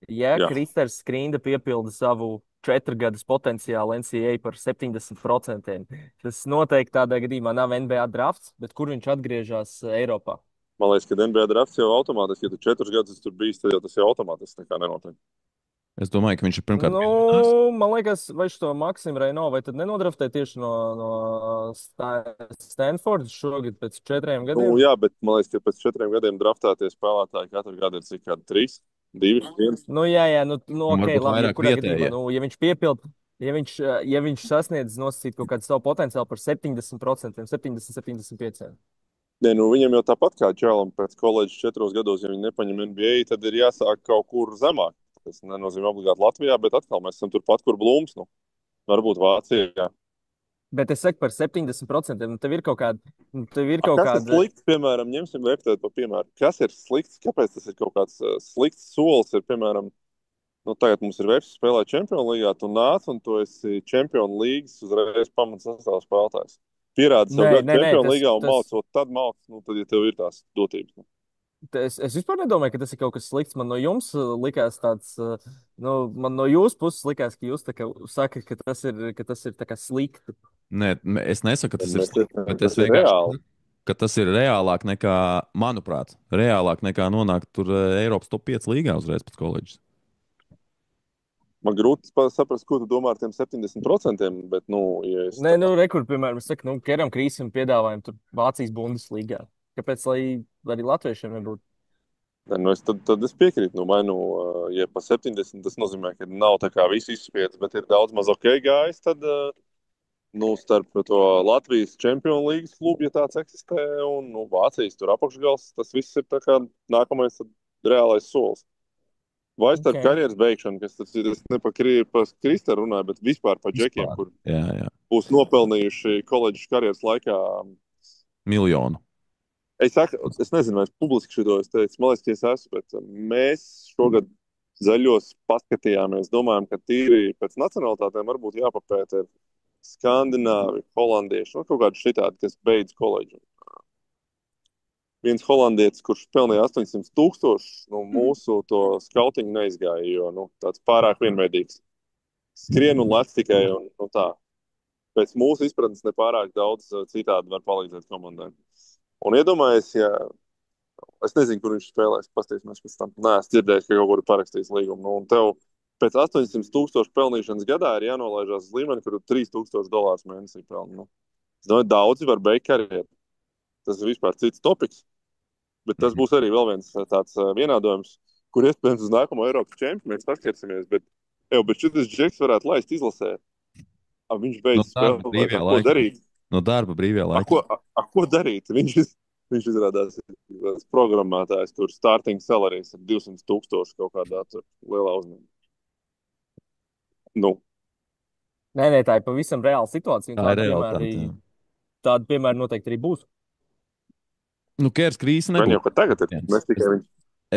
Ja Jā. Kristers Skrīnda piepilda savu 4 gadus potenciālu NCAA par 70%, tas noteikti tādā gadījumā nav NBA drafts, bet kur viņš atgriežas Eiropā? Man liekas, ka NBA drafts jau automātiski, ja tu 4 gadus tur bijis, tad jau tas jau automātiski nekā nenotiek. Es domāju, ka viņš ir pirmkārt. Man liekas, vai šo Maksimu Reino, vai tad nenodraftē tieši no Stanfordas šogad pēc 4 gadiem? Nu, jā, bet man liekas, ka pēc 4 gadiem draftātie spēlētāji katru gadu ir cik kādi 3, 2, 1. Nu, jā, ok, labi, jebkurā gadījumā, ja viņš piepild, ja viņš sasniedz nosacīt kaut kādu savu potenciālu par 70%, 70-75%. Nē, nu viņam jau tāpat kā Čēlam pēc koledžas 4 gados, ja viņi nepaņem NBA, tad ir jāsāk kaut kur zemāk. Tas nenozīmē obligāti Latvijā, bet atkal mēs esam turpat, kur Blūms. Nu, varbūt Vācijā. Bet es saku par 70%. Tev ir kaut kāda. Kas ir slikts, piemēram, ņemsim vērtēt par piemēru. Kas ir slikts? Kāpēc tas ir kaut kāds slikts solis? Ir, piemēram, nu, tagad mums ir vērts spēlēt Čempionu līgā, tu nāc un tu esi Čempionu līgas uzreiz pamatsastāvs spēlētājs. Pierādi savu gadu Čempionu līgā un mācot, tad māc, nu, tad, ja tev ir tās dotības. Nu. Es vispār nedomāju, ka tas ir kaut kas slikts. Man no jums likās tāds, man no jūsu puses likās, ka jūs sakat, ka tas ir tā kā slikti. Nē, es nesaku, ka tas ir slikti, bet es vienkārši saku, ka tas ir reālāk nekā, manuprāt, reālāk nekā nonākt tur Eiropas top 5 līgā uzreiz pēc koledžas. Man grūti saprast, ko tu domā ar tiem 70%, bet, nu, ja es... Nē, rekur, piemēram, es saku, Keram Krīsam piedāvājam tur Vācijas Bundeslīgā. Kāpēc arī latviešiem nebūtu? Ne, nu tad es piekrītu. Nu, vai nu, ja pa 70, tas nozīmē, ka nav tā kā viss izspiedz, bet ir daudz maz ok gājis, tad, nu, starp to Latvijas Champions League klubu, ja tāds eksistē, un nu, Vācijas tur apakšgals, tas viss ir tā kā nākamais reālais solis. Vai starp karjeras beigšanu, kas tas ir, es ne pa Krista runāju, bet vispār pa džekiem, kur būs nopelnījuši koledžas karjeras laikā miljonu. Es nezinu, vai es publiski šo teicu, man liekas, ka es esmu, bet mēs šogad zaļos paskatījāmies, domājam, ka tīri pēc nacionalitātēm varbūt jāpapēta ir skandināvi, holandieši, kaut kādi šitādi, kas beidz koledžu. Viens holandietis, kurš pelnīja 800,000, nu, mūsu to skautingu neizgāja, jo nu, tāds pārāk vienveidīgs. Skrien un lec tikai, un nu, tā. Pēc mūsu izpratnes nepārāk daudz citādi var palīdzēt komandai. Un iedomājies, ja es nezinu, kur viņš spēlēs, paskatīsimies pēc tam. Nē, es dzirdēju, ka kaut kur ir parakstījis līgumu. Nu, un tev pēc 800,000 pelnīšanas gadā ir jānolaižās uz līmeni, kur $3,000 mēnesī pelna. Nu, es domāju, daudzi var beigt karjeru. Tas ir vispār cits topiks. Bet tas būs arī vēl viens tāds vienādojums, kur iespējams uz nākamo Eiropas čempionu mēs paskarsimies. Bet šis džeks varētu laist izlasē. Viņš beidz spēlēt. Ko darīt? No darba brīvajā laikā. Ko darīt? Viņš izrādās programmētājs, tur starting salaries ir 200,000 kaut kādā lielā uzņēmumā. Nu. Nē, tā ir pavisam reāla situācija. Tā ir realitāte. Tāda, piemēram, noteikti arī būs. Nu, Kērs krīze nebūs. Man jau pat tagad ir. Mēs tikai viņš.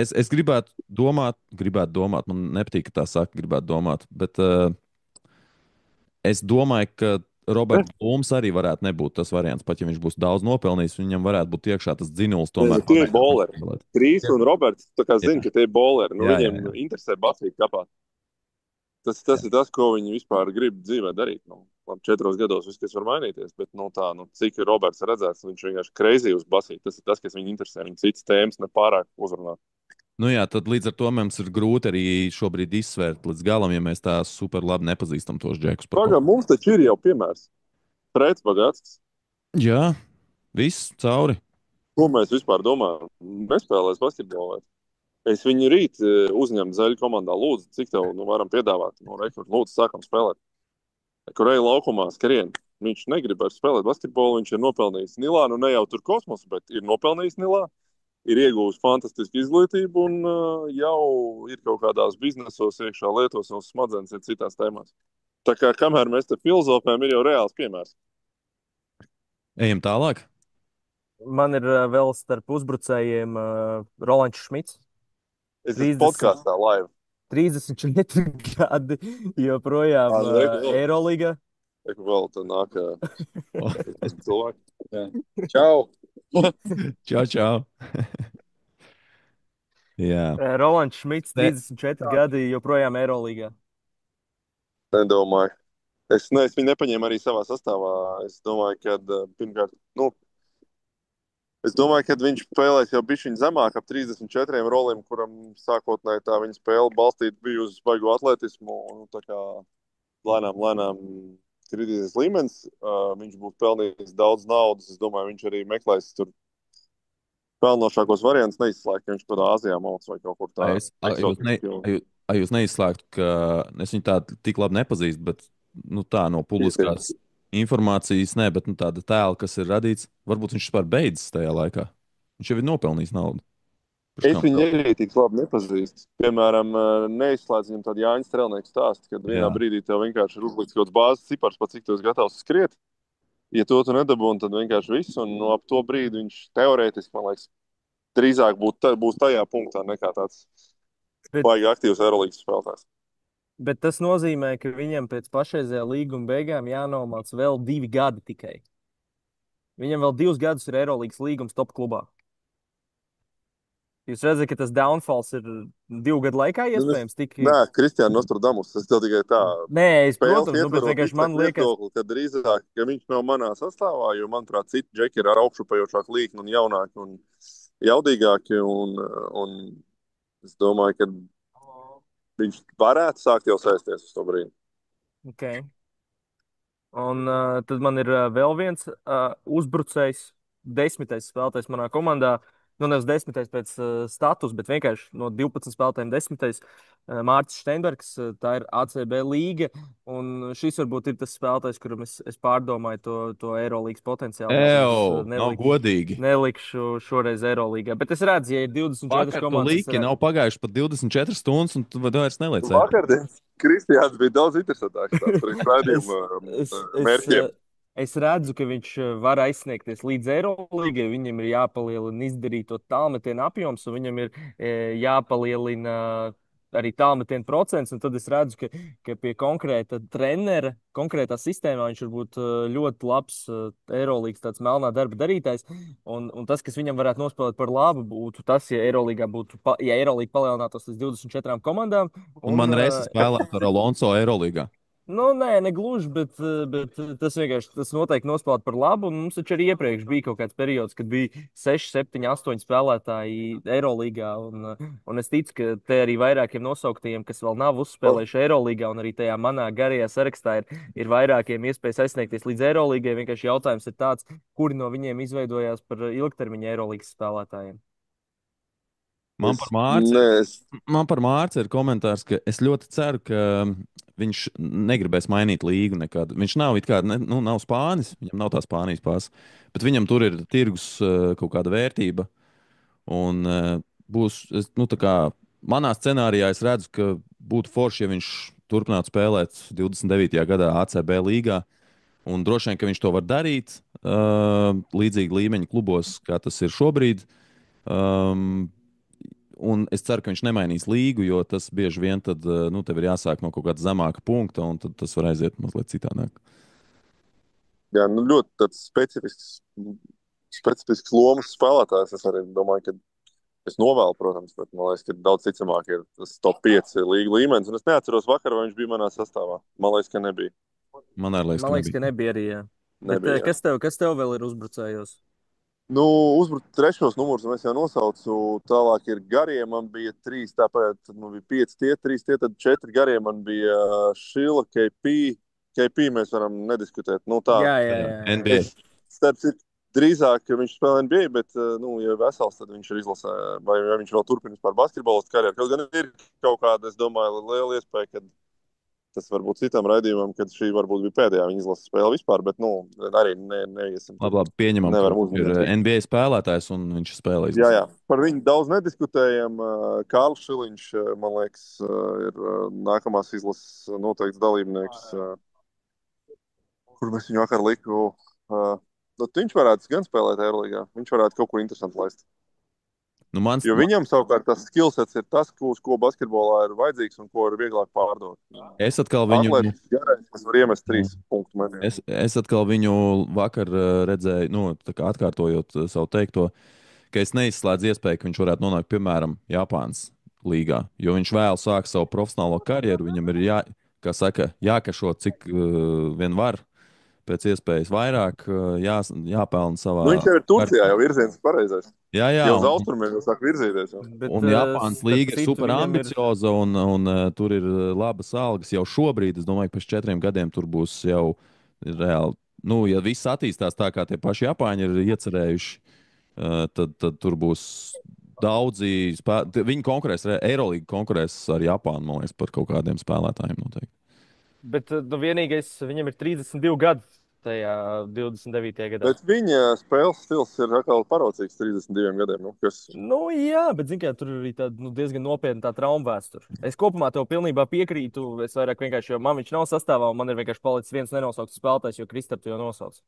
Es gribētu domāt, man nepatīk, ka tā saka, gribētu domāt, bet es domāju, ka Roberts Blūms arī varētu nebūt tas variants, pat ja viņš būs daudz nopelnījis, viņam varētu būt iekšā tas dzinuls. Tomēr tie ir bowleri. Krīs un Roberts, tā kā zina, ka tie ir bowleri. Nu, viņiem interesē basīt kapāt. Tas ir tas, ko viņi vispār grib dzīvē darīt. Nu, 4 gados viss, kas var mainīties, bet cik Roberts redzēts, viņš vienkārši crazy uz basīt. Tas ir tas, kas viņu interesē. Viņa citas tēmas nepārāk uzrunā. Nu jā, tad līdz ar to mums ir grūti arī šobrīd izsvērt līdz galam, ja mēs tā super labi nepazīstam tos džekus. Pagā, mums taču ir jau piemērs. Freds Bagāts. Jā, viss cauri. Ko mēs vispār domājam? Nespēlēs basketbolu. Es viņu rīt uzņemu zaļu komandā. Lūdzu, cik tev varam piedāvāt? Lūdzu, sākam spēlēt. Kur ej laukumā skrien. Viņš negrib spēlēt basketbolu, viņš ir nopelnījis Nilā. Nu ne jau tur kosmosu, bet ir nopelnījis Nilā. Ir iegūst fantastisku izglītību un jau ir kaut kādās biznesos iekšā lietos un smadzenes ir citās tēmās. Tā kā kamēr mēs te filozofējam, ir jau reāls piemērs. Ejam tālāk. Man ir vēl starp uzbrucējiem Rolands Šmits. Es esmu podkāstā live. 34 gadi joprojām Eirolīga. Vēl tā nāk cilvēki. Čau! Čau! Jā. Rolands Šmits, 34 gadi joprojām Eirolīgā. Nedomāju. Es viņu nepaņēmu arī savā sastāvā. Es domāju, ka pirmkārt, ka viņš spēlēs jau bišķiņ zemāk ap 34 rolim, kuram sākotnēji tā viņa spēle balstīta bija uz baigo atletismu. Un tā kā lēnām kritīsies līmenis. Viņš būtu pelnījis daudz naudas. Es domāju, viņš arī meklēs tur pelnošākos variantus. Neizslēgt, ka viņš kaut kādā Āzijā malc vai kaut kur tā. Jūs neizslēgtu, ka es viņu tā tik labi nepazīstu, bet tā no publiskās informācijas, bet tāda tēla, kas ir radīts, varbūt viņš vispār beidzas tajā laikā. Viņš jau ir nopelnījis naudu. Es viņu arī tik labi nepazīstu. Piemēram, neizslēdz viņam tādu Jāņa Strelnieku stāstu, kad vienā brīdī tev vienkārši ir uzlikts kaut kāds bāzes cipars, pa cik tu esi gatavs skriet. Ja to tu nedabūni, tad vienkārši viss. Un ap to brīdi viņš teorētiski, man liekas, drīzāk būs tajā punktā nekā tāds baigi aktīvs Eirolīgas spēlētājs. Bet tas nozīmē, ka viņam pēc pašreizējā līguma beigām jānomāc vēl 2 gadi tikai. Viņam vēl 2 gadus ir Eirolīgas līgums top klubā. Jūs redzat, ka tas downfalls ir 2 gadu laikā iespējams? Nē, Kristiāns Nostradamus, es tev tikai tā. Nē, es, protams, bet vienkārši man liekas, ka drīzāk, ka viņš nav manā sastāvā, jo, manuprāt, citi džeki ir ar augšupajošāku līkni un jaunāki un jaudīgāki. Un es domāju, ka viņš varētu sākt jau sēsties uz to brīdi. Okay. Un tad man ir vēl viens uzbrucējs, 10. spēlētājs manā komandā. Nu, nevis 10. pēc status, bet vienkārši no 12 spēlētājiem 10. Mārcis Steinbergs. Tā ir ACB līga. Un šis varbūt ir tas spēlētājs, kuram es pārdomāju to Eirolandes potenciālu. Vismaz es Nav godīgi. nelikšu šoreiz Eirolandā. Bet es redzu, ja ir 24 Vakar tu komandas, līki, nav pagājuši pat 24 stundas, un tu vairs neliec. Vakardienas Kristiāns bija daudz interesantāks tās priekš es, raidījuma es, es, mērķiem. es redzu, ka viņš var aizsniegties līdz Eirolandai. Viņam ir jāpalielina izdarīto tālmetienu apjoms, un viņam ir jāpalielina arī tālmetienu procents. Tad es redzu, ka pie konkrēta trenera, konkrētā sistēmā viņš var būt ļoti labs Eirolandes tāds melnā darba darītājs. Un tas, kas viņam varētu nospēlēt par labu, būtu tas, ja Eirolandā būtu, ja Eirolanda palielinātos līdz 24 komandām. Un man reizes spēlēt ar Alonso Eirolandā. Nu, nē, negluži, bet tas vienkārši tas noteikti nospēlēt par labu. Un mums taču arī iepriekš bija kaut kāds periods, kad bija 6, 7, 8 spēlētāji Eirolandā. Un es ticu, ka te arī vairākiem nosauktajiem, kas vēl nav uzspēlējuši Eirolandā, un arī tajā manā garajā sarakstā ir vairākiem iespējas aizsniegties līdz Eirolandai. Vienkārši jautājums ir tāds, kuri no viņiem izveidojās par ilgtermiņa Eirolandas spēlētājiem. Man par Mārci ir komentārs, ka es ļoti ceru, ka viņš negribēs mainīt līgu nekad. Viņš nav it kā, nav spānis, viņam nav tā Spānijas pāsa, bet viņam tur ir tirgus kaut kāda vērtība. Un būs, tā kā manā scenārijā es redzu, ka būtu forši, ja viņš turpinātu spēlēt 29. gadā ACB līgā. Un droši vien, ka viņš to var darīt līdzīgi līmeņa klubos, kā tas ir šobrīd. Un es ceru, ka viņš nemainīs līgu, jo tas bieži vien tad, tev ir jāsāk no kaut kāda zemāka punkta, un tad tas var aiziet mazliet citādāk. Jā, ļoti tāds specifisks lomas spēlētājs. Es arī domāju, ka es novēlu, protams, bet man liekas, ka daudz ticamāk ir tas top 5 līga līmenis. Un es neatceros vakar, vai viņš bija manā sastāvā. Man liekas, ka nebija. Man liekas, ka nebija arī. Jā. Nebija, bet, kas tev vēl ir uzbrucējos? Uzbrukt trešos numurus es jau nosaucu. Tālāk ir garie. Man bija 3, tāpēc man bija 5, 3, tad 4 garie. Man bija Šila, KP. KP mēs varam nediskutēt. Jā. NBA. Starp citu, drīzāk viņš spēlē NBA, bet, ja vesels, tad viņš ir izlasē. Vai viņš vēl turpina vispār basketbolistu karjeru. Kaut gan ir kaut kāda, es domāju, liela iespēja, ka tas varbūt citam raidījumam, kad šī varbūt bija pēdējā viņa izlases spēle vispār, bet arī neiesim. Labi, pieņemam, ka ir NBA spēlētājs un viņš spēlē. Jā, par viņu daudz nediskutējam. Kārlis Šiliņš, man liekas, ir nākamās izlases noteikts dalībnieks, kur mēs viņu vakar liku. Viņš varētu gan spēlēt Eirolandā. Viņš varētu kaut ko interesantu laist. Jo viņam savukārt tas skillsets ir tas, ko basketbolā ir vajadzīgs un ko ir vieglāk pārdot. Es atkal viņu garais, kas var iemest 3 punktu metienu. Es atkal viņu vakar redzēju, atkārtojot savu teikto, ka es neizslēdzu iespēju, ka viņš varētu nonākt, piemēram, Japānas līgā, jo viņš vēl sāk savu profesionālo karjeru, viņam ir jākašo, cik vien var. Pēc iespējas vairāk jāpelna savā. Viņš jau ir Turcijā, jau virziens pareizais. Jā. Jau uz austrumiem jau sāk virzīties. Un Japānas līga ir super ambicioza un tur ir labas algas. Jau šobrīd, es domāju, ka pēc 4 gadiem tur būs jau reāli. Ja viss attīstās tā, kā tie paši Japāņi ir iecerējuši, tad tur būs daudzi spēlētāji. Viņi konkurēs, Eirolanda konkurēs ar Japānu, man liekas, par kaut kādiem spēlētājiem noteikti. Bet vienīgais, viņam ir 32 gadi tajā 29. gadā. Bet viņa spēles stils ir atkal paraucīgs 32 gadiem. Jā, bet tur ir arī tāda diezgan nopietna tā trauma vēsture. Es kopumā tev pilnībā piekrītu. Es vairāk vienkārši, jo man viņš nav sastāvā, un man ir vienkārši palicis viens nenosaukts spēlētājs, jo Kristap jau nosauc.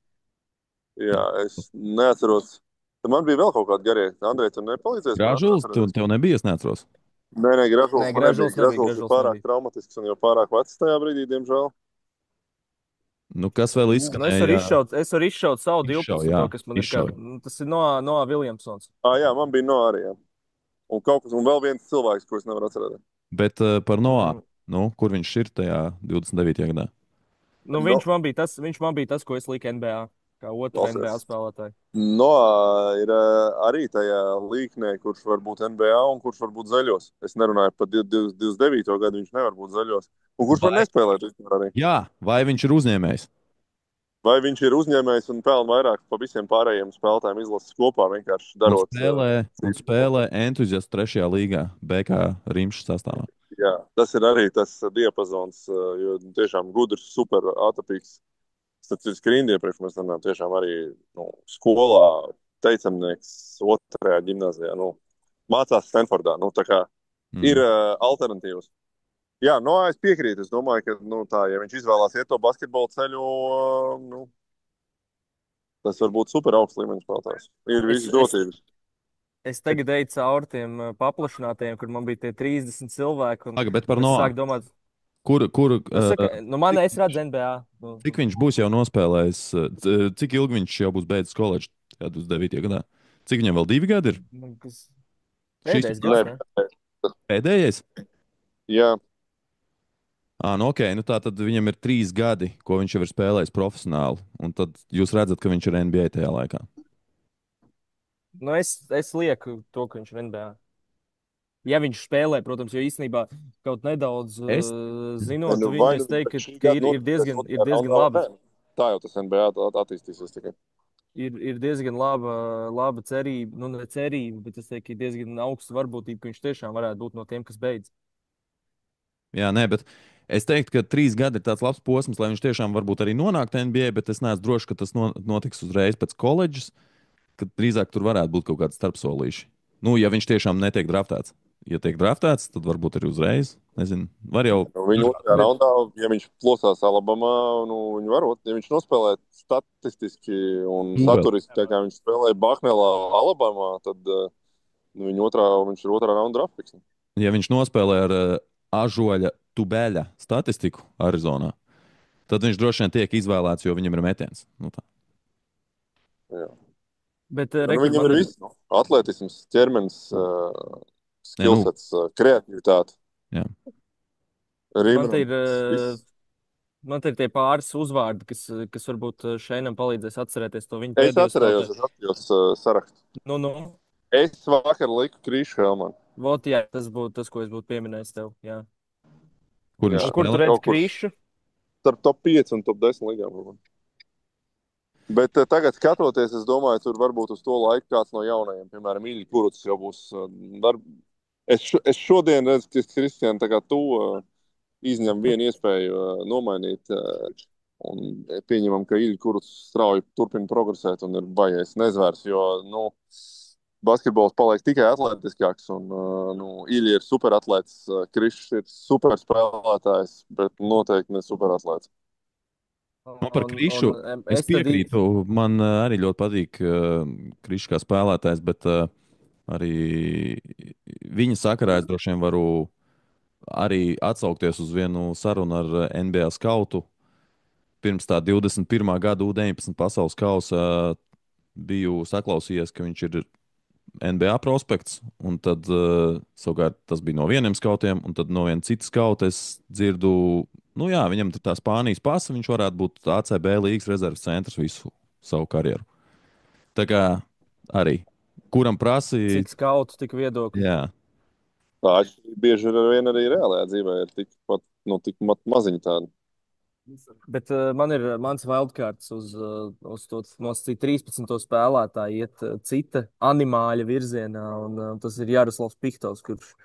Jā, es neatceros. Tad man bija vēl kaut kāda garie. Andrej, tu nepalīdzēsi? Gražuls, tev nebija, es neatceros. Nē, Gražuls nebija pārāk traumatisks un jau pārāk vecs tajā brīdī, diemžēl. Kas vēl izskanēja? Es varu izšaut savu 12, kas man ir kā. Tas ir no Williamsons. Jā, man bija no arī. Jā. Un vēl viens cilvēks, ko es nevaru atcerēt. Bet par Noā, kur viņš ir tajā 29. gadā? Viņš man bija tas, ko es liku NBA. Kā otru NBA spēlētāju. Noā ir arī tajā līknē, kurš var būt NBA un kurš var būt zaļos. Es nerunāju par 29. gadu, viņš nevar būt zaļos. Un kurš var nespēlēt vispār arī? Jā, vai viņš ir uzņēmējs? Vai viņš ir uzņēmējs un pelna vairāk pa visiem pārējiem spēlētājiem izlases kopā, vienkārši Un darot. spēlē entuziastu 3. līgā, BK Rimšas sastāvā. Jā, tas ir arī tas diapazons, jo tiešām gudrs, super atapīgs. Tas ir skrīndi iepriekš, mēs runājam, tiešām arī skolā teicamnieks 2. ģimnāzijā. Mācās Stanfordā. Tā kā ir alternatīvas. Jā, es piekrītu. Es domāju, ka ja viņš izvēlās iet to basketbolu ceļu, tas var būt super augsts līmeņa spēlētājs. Ir visas dotības. Es tagad eju cauri tiem paplašinātajiem, kur man bija tie 30 cilvēki. Bet par es Noā. sāku domāt, Kur, es redzu NBA. cik viņš būs jau nospēlējis? Cik ilgi viņš jau būs beidzis koledžu? 9. gadā. Cik viņam vēl 2 gadi ir? Pēdējais gads, ne? Pēdējais? Jā. Ok, tā tad viņam ir 3 gadi, ko viņš jau ir spēlējis profesionāli. Un tad jūs redzat, ka viņš ir NBA tajā laikā. Es lieku to, ka viņš ir NBA. Ja viņš spēlē, protams, jo īstenībā kaut nedaudz zinot viņu, es teiktu, ka ir diezgan labi. Tā jau tas NBA attīstīsies tikai. Ir diezgan laba cerība, ne cerība, bet es teiktu, ka ir diezgan augsta varbūtība, ka viņš tiešām varētu būt no tiem, kas beidz. Jā, nē, bet es teiktu, ka 3 gadi ir tāds labs posms, lai viņš tiešām varbūt arī nonāktu NBA, bet es neesmu drošs, ka tas notiks uzreiz pēc koledžas, kad drīzāk tur varētu būt kaut kāds starpsolīši. Ja viņš tiešām netiek draftēts. Ja tiek draftēts, tad varbūt arī uzreiz. Nezinu, var jau. Viņa 2. raundā, ja viņš plosās Alabamā, viņš varot, ja viņš nospēlē statistiski un saturiski, tā kā viņš spēlēja Baknelā Alabamā, tad viņš ir 2. raunda draftpiks. Ja viņš nospēlē ar Ažoļa Tubeļa statistiku Arizonā, tad viņš droši vien tiek izvēlēts, jo viņam ir metiens. Jā. Bet, viņam ir viss. Atletisms, ķermenis, skillsets, kreativitāte. Jā. Man te ir tie pāris uzvārdi, kas varbūt Šeinam palīdzēs atcerēties to viņa pēdējo. Es atcerējos sarakstu. Es vakar liku Krīšu Helmanu. Jā, tas būtu tas, ko es būtu pieminējis tev. Jā. Kur tu redzi Krīšu? Starp top 5 un top 10 līgām. Bet tagad, skatoties, es domāju, tur varbūt uz to laiku kāds no jaunajiem, piemēram, Ilja Kurucs jau būs. Es šodien redzu, ka Kristiāna tā kā tu izņem vienu iespēju nomainīt. Un pieņemam, ka Ilja Kurucs strauji turpina progresēt un ir baigais nezvērs, jo basketbols paliek tikai atletiskāks. Ilja ir superatlēts, Krišs ir superspēlētājs, bet noteikti ne superatlēts. Par Krišu es piekrītu. Man arī ļoti patīk Krišs kā spēlētājs, bet arī viņa sakarā es droši vien varu arī atsaukties uz vienu sarunu ar NBA skautu. Pirms tā 21. gada U-19 pasaules kausa biju saklausījies, ka viņš ir NBA prospekts, un tad savukārt tas bija no vieniem skautiem, un tad no viena cita skauta es dzirdu. Viņam tur tā Spānijas pasa, viņš varētu būt ACB līgas rezerves centrs visu savu karjeru. Tā kā arī, kuram prasīja. Cik skautu, tik viedokļu. Jā. Tā bieži ir arī reālajā dzīvē, ir tik maziņi tādi. Bet mans wildcards uz to nosacīt 13. spēlētāju iet cita animāļa virzienā, un tas ir Jaroslavs Pihtovs, kurš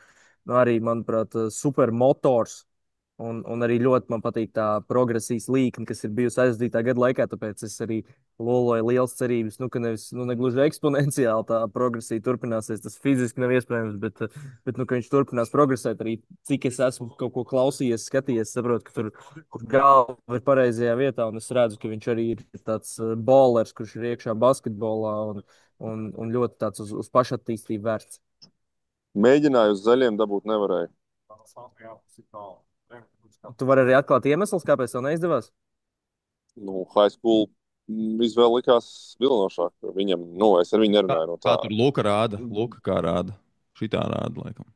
arī, manuprāt, supermotors. Un arī ļoti man patīk tā progresijas līkne, kas ir bijusi aizdītā gada laikā. Tāpēc es arī loloju liels cerības, ka nevis negluži eksponenciāli tā progresija turpināsies. Tas fiziski nav iespējams, bet ka viņš turpinās progresēt. Arī cik es esmu kaut ko klausījies, skatījies, saprotu, ka tur galva ir pareizajā vietā. Un es redzu, ka viņš arī ir tāds bowlers, kurš ir iekšā basketbolā un ļoti tāds uz pašattīstību vērts. Mēģināju uz zaļiem dabūt nevarēju. Tu vari arī atklāt iemeslus, kāpēc tev neizdevās? High school izvēle likās vilinošāk. Viņam, es ar viņu nerunāju. Kā tur Luka rāda? Luka kā rāda? Šitā rāda, laikam.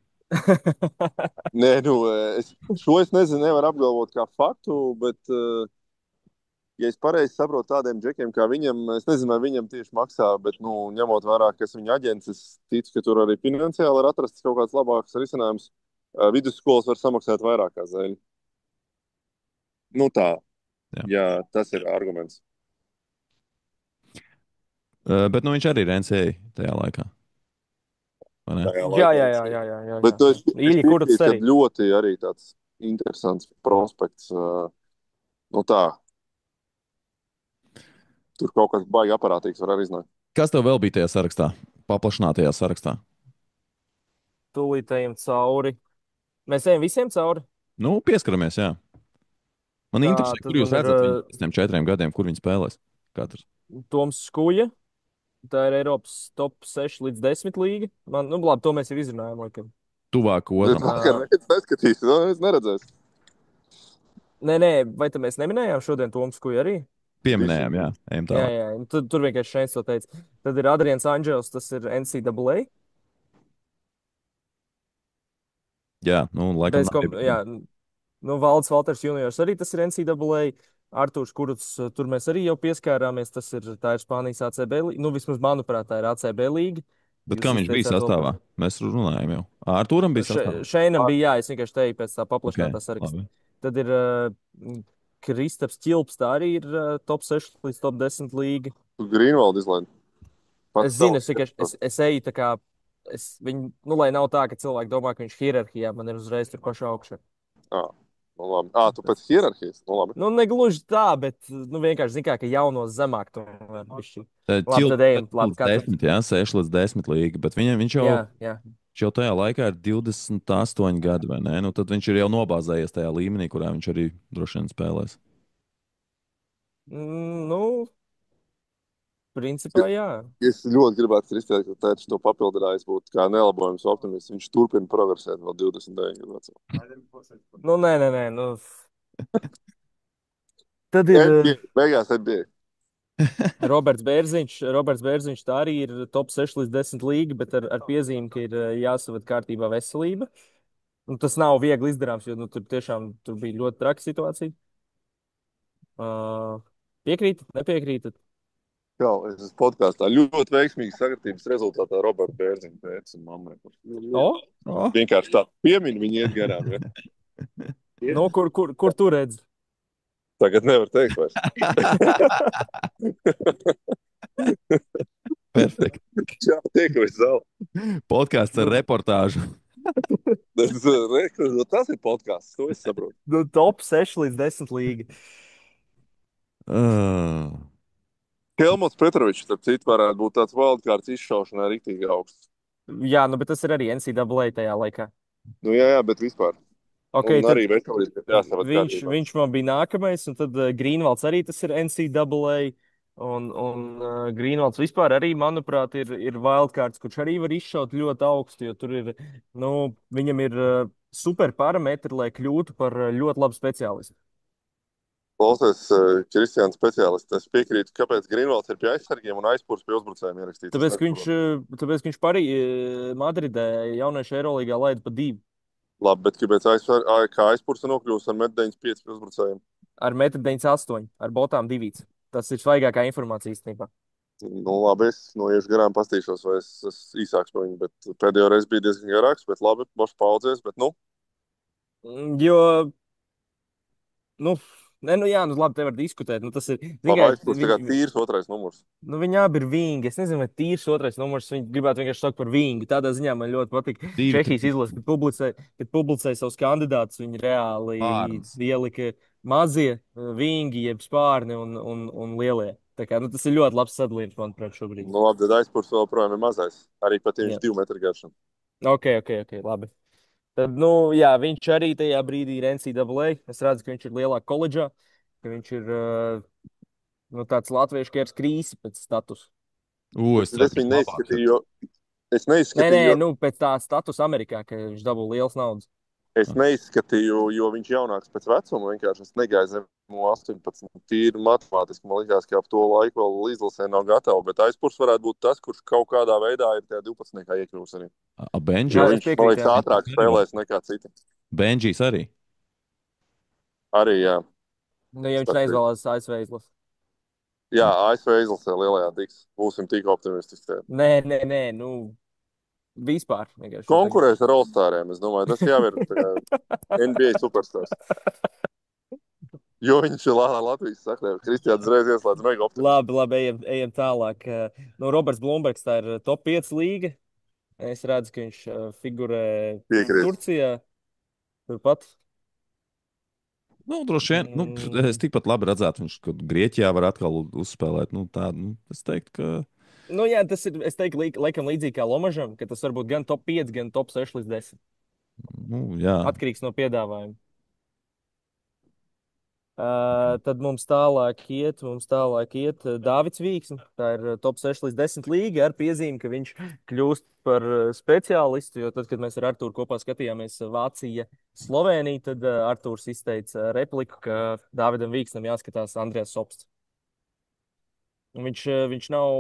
Nē, es nezinu, nevaru apgalvot kā faktu, bet, ja es pareizi saprotu tādiem džekiem kā viņam, es nezinu, vai viņam tieši maksā, bet, ņemot vērā, kas viņa aģents, es ticu, ka tur arī finansiāli ir atrasts kaut kāds labāks risinājums. Vidusskolas var samaksāt vairāk kā zeļi. Tā. Jā, tas ir arguments. Bet nu, viņš arī ir NCAA tajā laikā. Vai ne? Tajā Jā, laikā. jā, jā, jā, jā, jā, Bet jā, nu, jā. es Ilja Kurts piekrītu, ka arī. ļoti arī tāds interesants prospekts. Nu tā, tur kaut kas baigi aparātīgs var arī iznākt. Kas tev vēl bija tajā sarakstā? Paplašinātajā sarakstā. Tūlīt ejam cauri. Mēs ejam visiem cauri. Nu, pieskaramies, jā. Man Tā interesē, tad kur jūs man ir redzat viņu pēc tiem 4 gadiem, kur viņi spēlēs. Katrs. Toms Skuja. Tā ir Eiropas top 6 līdz 10 līga. Man, nu, labi, to mēs jau izrunājām, laikam. Tuvāk Es otram. vakar neskatīju, no, es neredzēju. Nē, vai tad mēs neminējām šodien Toms Skuja arī? Pieminējām, jā. Ejam Jā, tālāk. jā, tur vienkārši šeit to teica. Tad ir Adrians Anģels, tas ir NCAA. Jā, nu, laikam nav Jā, iebildumu. nu, Valds Valters juniors arī tas ir NCAA. Artūrs Kurts, tur mēs arī jau pieskārāmies. Tā ir Spānijas ACB līga. Nu, vismaz, manuprāt, tā ir ACB līga. Bet Jūs kā viņš bija izteicāt vēl sastāvā? Mēs runājām jau. Ārtūram bija sastāvā. Šeinam bija, jā, es vienkārši teju pēc tā Ok, paplašinātā saraksta. labi. Tad ir Kristaps Čilps, tā arī ir top 6 līdz top 10 līga. Grīnvalda izlaida. Es zinu, es eju tā kā, viņu, nu, lai nav tā, ka cilvēki domā, ka viņš hierarhijā man ir uzreiz tur pašā augšā. Nu, labi. Tu pēc hierarhijas. Nu, labi. Nu, negluži tā, bet, nu, vienkārši zini kā, ka jaunos zemāk tomēr bišķi. Labi, Čilps tad ejam, labi, katrs. 10, jā, 6 līdz 10 līga, bet viņš jau, Jā, jā. jau tajā laikā ir 28 gadi, vai ne? Nu, tad viņš ir jau nobāzējies tajā līmenī, kurā viņš arī droši vien spēlēs. Nu, principā, jā. Es ļoti gribētu izteikt, ka tēvs to papildinājis būtu kā nelabojums optimists. Viņš turpina progresēt vēl 29 gadu vecumā. Nu, nē, nu. Tad ir NBA, beigās NBA. Roberts Bērziņš. Roberts Bērziņš tā arī ir top 6 līdz 10 līga, bet ar piezīmi, ka ir jāsavad kārtībā veselība. Un tas nav viegli izdarāms, jo nu, tur tiešām bija ļoti traka situācija. Piekrītat, nepiekrītat? Jā, es esmu podkāstā ļoti veiksmīgi sakritības rezultātā Roberta Bērziņa tēvs un mammai. Oh. Vienkārši tā piemini, viņi iet garām. Ja? Nu, kur tu redzi? Tagad nevar teikt vairs. Perfekti. Jā, tiekamies zālē. Podkāsts ar reportāžu. Tas ir podkāsts, to es saprotu. Nu, top 6 līdz 10 līga. Helmuts Petrovičs, starp citu, varētu būt tāds wildcards izšaušanā riktīgi augsts. Jā, nu, bet tas ir arī NCAA tajā laikā. Nu, jā, bet vispār. Okay, un arī veselība jāsavad kārtībā. Viņš man bija nākamais, un tad Grīnvalds arī tas ir NCAA. Un Grīnvalds vispār arī, manuprāt, ir wildcards, kurš arī var izšaut ļoti augstu, jo tur ir, nu, viņam ir super parametri, lai kļūtu par ļoti labu speciālistu. Klausies, Kristiāns speciālists, es piekrītu, kāpēc Grīnvalds ir pie aizsargiem un aizpūrs pie uzbrucējiem ierakstīts. Tāpēc, ka viņš arī Madridē jauniešu Eirolīgā laida pa 2. Labi, bet kāpēc aizpūrs nokļūst ar 1,95 pie uzbrucējiem? Ar 1,98 m, ar botām 2. Tas ir svaigākā informācija īstenībā. Nu, labi, es noiešu garām, pastīšos, vai es īsāks par viņu, bet pēdējo reizi bija diezgan garāks, bet labi, bošs paudzies, bet nu. Jo, nu, ne, nu jā, nu labi, te var diskutēt. Nu, tas ir Aizpūrs tā kā tīrs otrais numurs. Nu, viņi abi ir vingi. Es nezinu, vai tīrs otrais numurs. Viņi gribētu vienkārši saukt par vingu. Tādā ziņā man ļoti patīk. Čehijas izlase, kad publicēja savus kandidātus, viņi reāli ielika mazie vingi, jeb spārni un lielie. Tā kā, nu, tas ir ļoti labs sadalījums, manuprāt, šobrīd. Nu, labi, tad aizpūrs vēl projām ir mazais. Arī pat viņš 2 metru garš. Ok, labi. Tad, nu, jā, viņš arī tajā brīdī ir NCAA. Es redzu, ka viņš ir lielākā koledžā, ka viņš ir nu, tāds latviešu kērs krīsi pēc statusa. Es viņu neizskatīju, es neizskatīju. Nē, nu, pēc tā statusa Amerikā, ka viņš dabū liels naudas. Es neizskatīju, jo viņš ir jaunāks pēc vecuma. Vienkārši es negāju zem 18. Tīri matemātiski. Man liekas, ka ap to laiku vēl izlasē nav gatava. Bet aizpūrs varētu būt tas, kurš kaut kādā veidā ir tajā 12. iekļūs arī. Benžijs viņš, man liekas, ātrāk spēlēs nekā citi. Benžijs arī? Arī, jā. Nu, ja viņš neizvēlās ASV izlasi. Jā, ASV izlasē lielajā tiks. Būsim tik optimistiski. Nē, nu... Vispār. Konkurēs ar All-Stariem. Es domāju, tas jau ir NBA superstars. Jo viņš ir Latvijas sakrē. Kristiāns uzreiz ieslēdz mega optimismu. Labi, ejam tālāk. Nu, Roberts Blūmbergs, tā ir top 5 līga. Es redzu, ka viņš figurē Piekrīt. Turcijā. Turpat. Nu, droši vien, nu, es tikpat labi redzētu, viņš kaut Grieķijā var atkal uzspēlēt. Nu, tā, nu, es teiktu, ka. Nu, jā, tas ir, es teiktu, laikam līdzīgi kā Lomažam, ka tas var būt gan top 5, gan top 6 līdz 10. Nu, jā. Atkarīgs no piedāvājuma. Tad mums tālāk iet Dāvids Vīksne. Tā ir top 6 līdz 10 līga ar piezīmi, ka viņš kļūst par speciālistu. Jo tad, kad mēs ar Artūru kopā skatījāmies Vācija, Slovenija, tad Artūrs izteica repliku, ka Dāvidam Vīksnam jāskatās Andrijas Sopsts. Viņš nav,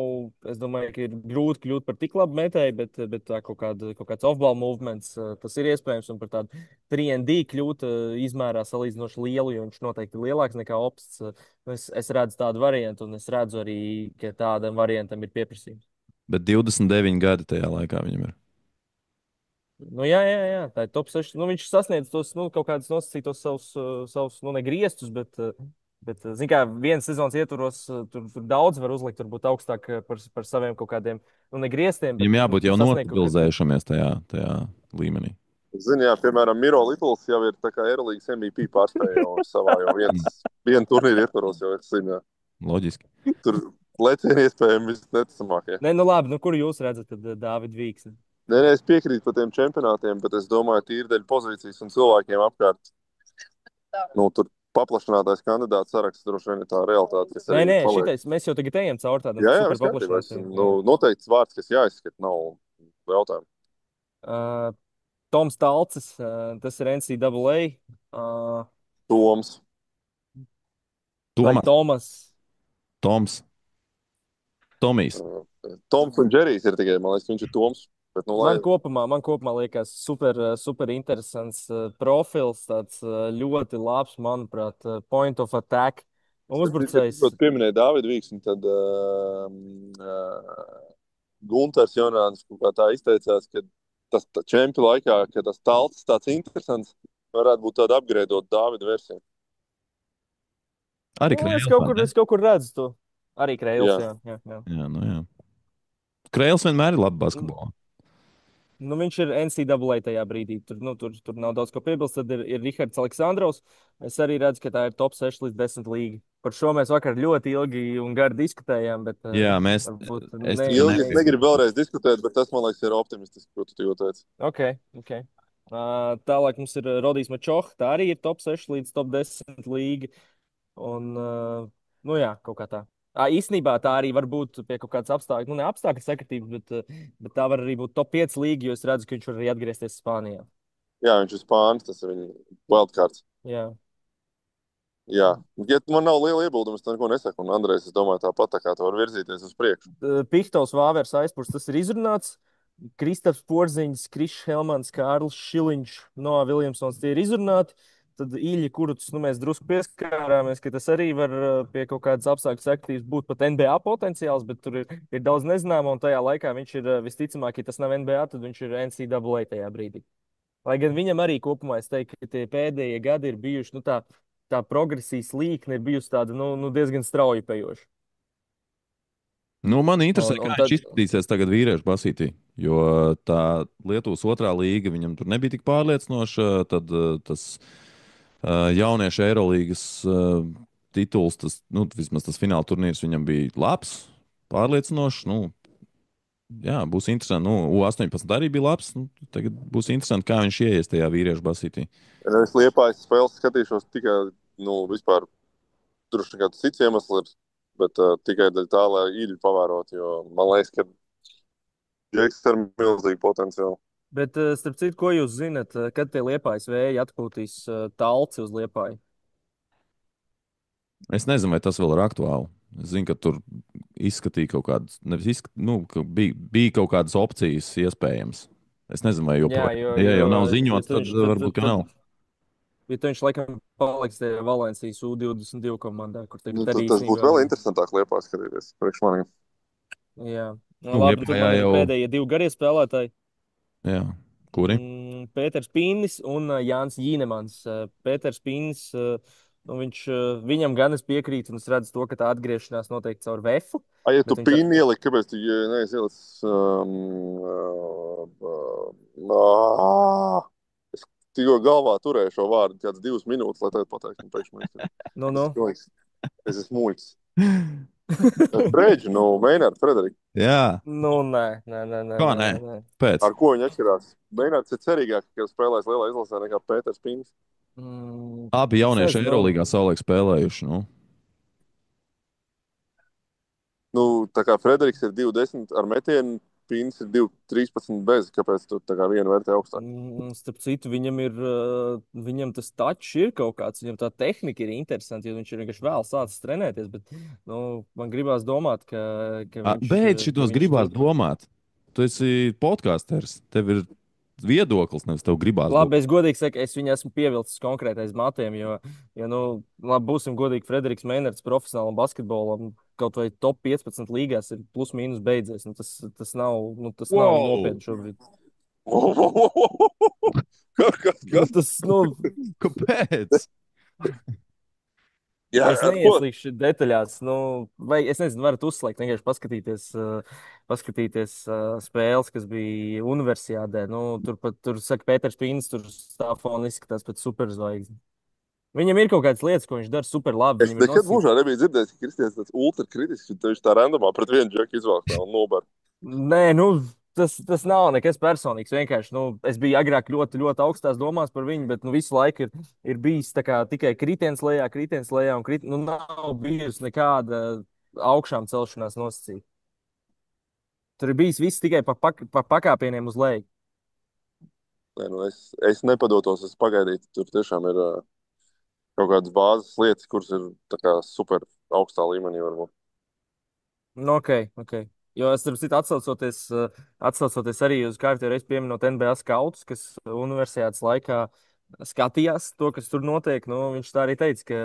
es domāju, ka ir grūti kļūt par tik labu metēju, bet tā kaut kāds off-ball movements, tas ir iespējams. Un par tādu 3D kļūt izmērā salīdzinoši lielu, jo viņš noteikti ir lielāks nekā Opsts. Es redzu tādu variantu, un es redzu arī, ka tādam variantam ir pieprasījums. Bet 29 gadi tajā laikā viņam ir. Nu, jā, tā ir top 6. Nu, viņš sasniedz tos kaut kādus nosacītos savus negrieztus, bet zin kā, vienas sezonas ietvaros tur daudz var uzlikt, varbūt augstāk par saviem kaut kādiem negrieztiem. Viņam jābūt jau sasniegt nostabilizējušamies tajā līmenī. Zini, jā, piemēram, Miro Littles jau ir tā kā Eirolandes MVP pārspēja jau savā jau vienu turnīru ietvaros, jau es zinu. Loģiski. Tur lecieni iespējami visneticamākie. Nē, nu labi, kur jūs redzat tad Dāvidu Vīksni? Nē, es piekrītu par tiem čempionātiem, bet es domāju, tīri dēļ pozīcijas un cilvēkiem apkārt. Nu, tur paplašinātais kandidāts saraksts droši vien ir tā realitāte. Nē, šitais, mēs jau tagad ejam caur tādam super paplašinātiem. Nu, noteikti vārds, kas jāizskat, nav jautājumu. Toms Talcis, tas ir NCAA. Toms. Vai Tomas? Tomijs. Toms un Džerijs ir tikai, man liekas, viņš ir Toms. Bet, nu, man kopumā liekas super interesants profils, tāds ļoti labs, manuprāt, point of attack uzbrucējs. Kad pieminēja Dāvidu Vīksni, tad Gunters Jonāns kaut kā tā izteicās, ka tas čempi laikā, ka tas Talcis tāds interesants, varētu būt tāda upgradeot Dāvidu versiju. Arī Kreils. Es kaut kur redzu to. Arī Kreils, jā. Jā. Kreils vienmēr ir labi basketbolā. Nu, viņš ir NCAA tajā brīdī. Tur nav daudz ko piebilst. Tad ir Rihards Aleksandrovs. Es arī redzu, ka tā ir top 6 līdz 10 līga. Par šo mēs vakar ļoti ilgi un gari diskutējām. Bet, jā, mēs negribu vēlreiz diskutēt, bet tas, man liekas, ir optimistiski, ko tu tikko teici. Ok. Tālāk mums ir Rodijs Mačoh. Tā arī ir top 6 līdz top 10 līga. Un, nu jā, kaut kā tā. Īsnībā tā arī var būt pie kaut kādas apstākļu, ne apstākļu sakritības, bet tā var arī būt top 5 līga, jo es redzu, ka viņš var arī atgriezties Spānijā. Jā, viņš ir Spānis, tas ir viņa wildcards. Jā. Ja man nav liela iebildumu, es neko nesaku, un Andrejs, es domāju, tāpat tā kā tu var virzīties uz priekšu. Pihtovs, Vāvers, Aizpurs, tas ir izrunāts. Kristaps Porziņš, Krišs Helmans, Kārlis Šiliņš, Noa Viljamsons, tie ir izrunāti. Tad īļi, kurus mēs drusku pieskārāmies, ka tas arī var pie kaut kādas apstākļu sakritības būt pat NBA potenciāls, bet tur ir daudz nezināma, un tajā laikā viņš ir visticamāk, ja tas nav NBA, tad viņš ir NCAA tajā brīdī. Lai gan viņam arī kopumā, es teiktu, ka tie pēdējie gadi ir bijuši, tā progresijas līkne ir bijusi tāda, diezgan strauji pejoša. Man interesē, kā viņš izskatīsies tagad vīriešu basītī, jo tā Lietuvas otrā līga viņam tur nebija tik pārliecinoša, tad tas jauniešu Eirolīgas tituls, vismaz tas fināla turnīrs viņam bija labs, pārliecinošs. Jā, būs interesanti. U18 arī bija labs. Tagad būs interesanti, kā viņš ieies tajā vīriešu basītī. Es Liepājas spēles skatīšos tikai, vispār tur ir kāds cits iemesls, bet tikai daļa tā, lai īļi pavērot, jo man liekas, ka Džeks ar milzīgu potenciālu. Bet, starp citu, ko jūs zinat, kad tie Liepājas vēji atpūtīs Talci uz Liepāju? Es nezinu, vai tas vēl ir aktuāli. Es zinu, ka tur izskatīja kaut kādas, ka bija kaut kādas opcijas iespējams. Es nezinu, vai joprojām. Ja jau nav ziņots, tad varbūt, ka nav. Bet viņš laikam paliks tajā Valencijas U22 komandā, kur tagad arī tas būtu vēl interesantāk Liepājas skatīties priekš maniem. Jā. Labi, tad man ir pēdējie 2 garie spēlētāji. Jā, kuri? Pēters Pīnis un Jānis Jīnemans. Pēters Pīnis Nu, viņam gan es piekrītu, un es redzu to, ka tā atgriešanās notiek caur VF. Ja tu Bet viņš pīni ieliki, kāpēc tu neesi ielicis? Es tikko galvā turēju šo vārdu kāds 2 minūtes, lai tev pateiktu, un pēkšņi man izsaka. nu, Es nu. esmu muļķis. Es esmu muļķis. Freģi, nu, Meinārds, Frederik. Jā, Nu, nē. kā nē? Pēc. Ar ko viņi atšķirās? Meinārds ir cerīgāk, ka spēlēs lielā izlasē nekā Pēters Pīns. Abi Es jaunieši nezinu, Eirolīgā savulaik spēlējuši. Nu. Nu, tā kā Frederiks ir 2,10 ar metienu, Pīns ir 2,13 bez. Kāpēc tu tā kā vienu vērtē augstāk? Starp citu, viņam tas tačs ir kaut kāds, viņam tā tehnika ir interesanta, jo viņš ir vienkārši vēl sācis trenēties, bet nu, man gribās domāt, ka Beidz ka šitos viņš gribās tur... domāt. Tu esi podkāsters. Tev ir viedoklis, nevis tev gribās Labi, domāt. es godīgi saku, es viņu esmu pievilcis konkrētais matiem, jo nu, labi, būsim godīgi, Frederiks Meinerts profesionālam basketbolam kaut vai top 15 līgās ir plus mīnus beidzies. Nu, tas nav nopietni šobrīd. Nu, Kāpēc? Jā, Es neieslīgšu detaļās. Nu, vai es nezinu, varat uzslēgt, vienkārši paskatīties spēles, kas bija universiādē. Nu, tur saka, Pēters Pīns, tur tā fona izskatās pēc superzvaigznes. Viņam ir kaut kādas lietas, ko viņš dara super labi. Es nekad mūžā nebiju dzirdējis, ka Kristians tāds ultrakritisks, ka viņš tā randomā pret vienu džeku izvēlēs un nobar. Nē, nu, tas nav nekas personīgs. Vienkārši es biju agrāk ļoti, ļoti augstās domās par viņu, bet visu laiku ir bijis tikai kritiens lejā, un nav bijusi nekāda augšām celšanās nosacīta. Tur ir bijis viss tikai pa pakāpieniem uz leju. Nē, nu es nepadotos, es pagaidītu. Tur tiešām ir kaut kādas bāzes lietas, kuras ir tā kā super augstā līmenī varbūt. Nu, ok. Jo es starp citu atsaucoties arī uz kārtīgi reiz pieminot NBA skautus, kas universitātes laikā skatījās to, kas tur notiek. Nu, viņš tā arī teica,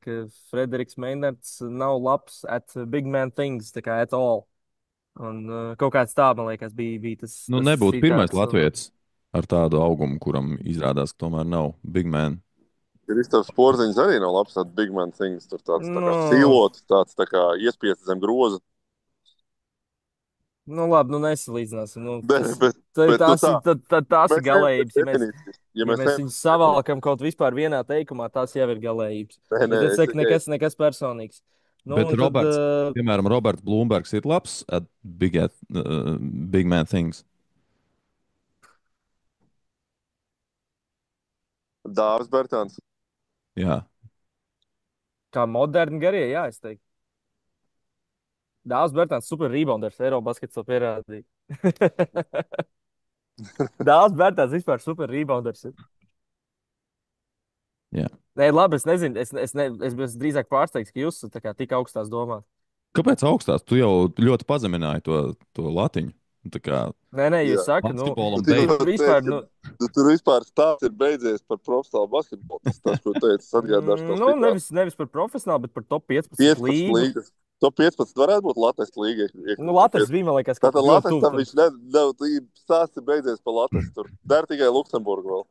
ka Frederiks Meinerts nav labs at big man things, tā kā at all. Un kaut kāds tā, man liekas, bija tas. Nu, tas nebūtu pirmais citāts, latvietis ar tādu augumu, kuram izrādās, ka tomēr nav big man. Kristaps Porziņš arī nav labs at big man things. Tur tāds tā kā Nu, silots, tāds tā kā iespiests zem groza. nu labi, nesalīdzināsim. Bet Tās ir mēs galējības. definīcijas. Ja mēs viņus savākam kaut vispār vienā teikumā, tās jau ir galējības. Nē, Bet es saku, nekas personīgs. Nu, Bet Roberts, piemēram, Roberts Blūmbergs ir labs at big man things. Dāvis Bertāns. Jā. Kā moderni garie, jā, es teiktu. Dāvis Bērtāns super rebounders, Eirobaskets to pierādīja. Dāvis Bērtāns vispār super rebounders. Jā. Nē, labi, es nezinu, es esmu drīzāk pārsteigts, ka jūs esat tik augstās domās. Kāpēc augstās? Tu jau ļoti pazemināji to latiņu. Nē, jūs sakat, tur vispār stāsts ir beidzies par profesionālu basketbolu. Tas, ko teicu, atgādināšu. Nevis par profesionālu, bet par top 15 līgu. Top 15 varētu būt Latvijas līga. Latvijas bija, man liekas, tāda Latvijas tam viņš nav stāsts ir beidzies par Latvijas. Tur der tikai Luksemburgu vēl.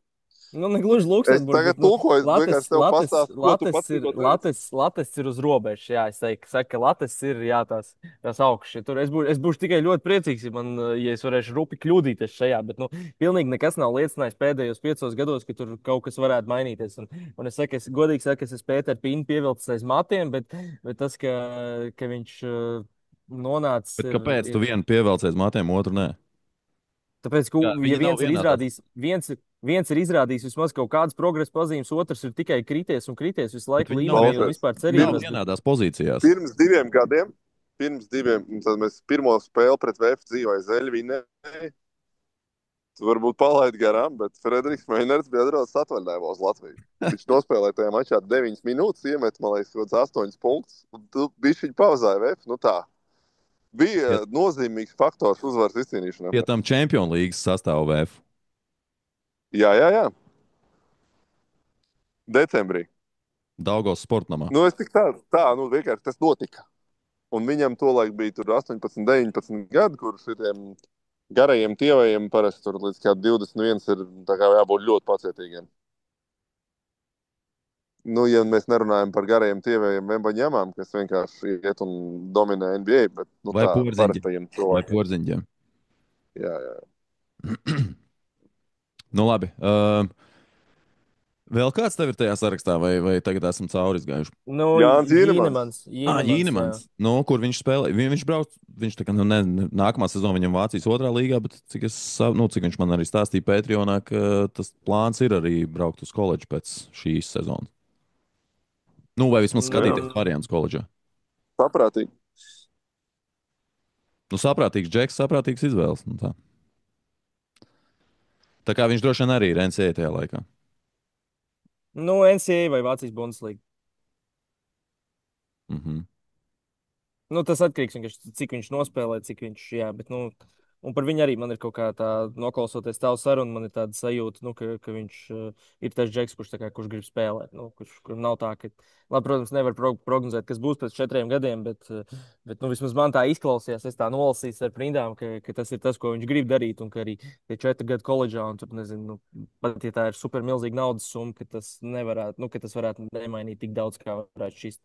Negluži Luksemburgu. Es tagad tulkoju, vienkārši tev pastāstu, ko tu pats tikko teici. Latvijas ir uz robežas, jā, es saku, ka Latvijas ir, jā, tās augšas. Tur es būšu tikai ļoti priecīgs, ja es varēšu rupi kļūdīties šajā, bet, pilnīgi nekas nav liecinājis pēdējos 5 gados, ka tur kaut kas varētu mainīties. Un es saku, godīgi saku, es esmu Pēteru Pīnu pievilcis aiz matiem, bet tas, ka viņš nonāca... Bet kāpēc tu vienu pievelc aiz matiem, otru nē? Tāpēc, ka viens ir izrādījis vismaz kaut kādas progresa pazīmes, otrs ir tikai krities visu laiku līmenī un vispār cerības. Vienādās pozīcijās. Pirms 2 gadiem, tad mēs pirmo spēli pret VF dzīvoja Zeļvinē. Tu varbūt palaidi garām, bet Frederiks Meinerts bija atradis atvaļinājumā uz Latviju. Viņš nospēlēja tajā mačā 9 minūtes, iemet, man liekas, kaut kāds 8 punktus, un tu bišķiņ pauzāja VF, tā. Bija nozīmīgs faktors uzvaras izcīnīšanā. Pie tam Champions League sastāvu VF. Jā. Decembrī. Daugavas sportnamā. Es tik vienkārši tas notika. Un viņam tolaik bija tur 18, 19 gadi, kurus šitiem garajiem tievajiem parasti tur līdz kā 21 ir tā kā jābūt ļoti pacietīgiem. Nu, ja mēs nerunājam par garajiem tievējiem Vembaņamām, kas vienkārši iet un dominē NBA, bet nu, Vai tā porziņģi. parastajiem Vai cilvēkiem. porziņģiem. Jā, jā. Nu, labi. Vēl kāds tev ir tajā sarakstā, vai tagad esam cauri izgājuši? Nu, Jānis Ienemans. Jīnemans, jā. Ģīnemans. Nu, kur viņš spēlē? Viņš brauc, viņš tā kā, nākamā sezona viņam Vācijas otrā līgā, bet cik viņš man arī stāstīja Patreonā, ka tas plāns ir arī braukt uz koledžu pēc šīs sezonas. Nu, vai vismaz skatīties Mm, variants koledžā. Saprātīgi. Nu, saprātīgs džeks, saprātīgs izvēles. Nu, tā kā viņš droši vien arī ir NCAA tajā laikā. nu, NCAA vai Vācijas Bundesliga. Mhm. Nu, tas atkarīgs no tā, cik viņš nospēlē, cik viņš, jā, bet, nu, un par viņu arī man ir kaut kā tā, noklausoties tavu sarunu, man ir tāda sajūta, nu, ka viņš ir tas džeks, kurš, tā kā, kurš grib spēlēt, nu, kurš nav tā, ka, labi, protams, nevar prognozēt, kas būs pēc 4 gadiem, bet, nu, vismaz man tā izklausījās, es tā nolasīju ar prindām, ka tas ir tas, ko viņš grib darīt, un ka arī tie 4 gadu koledžā, un tur, nezinu, nu, pat ja tā ir super milzīga naudas summa, ka tas nevarētu, nu, ka tas varētu nemainīt tik daudz, kā varētu šis.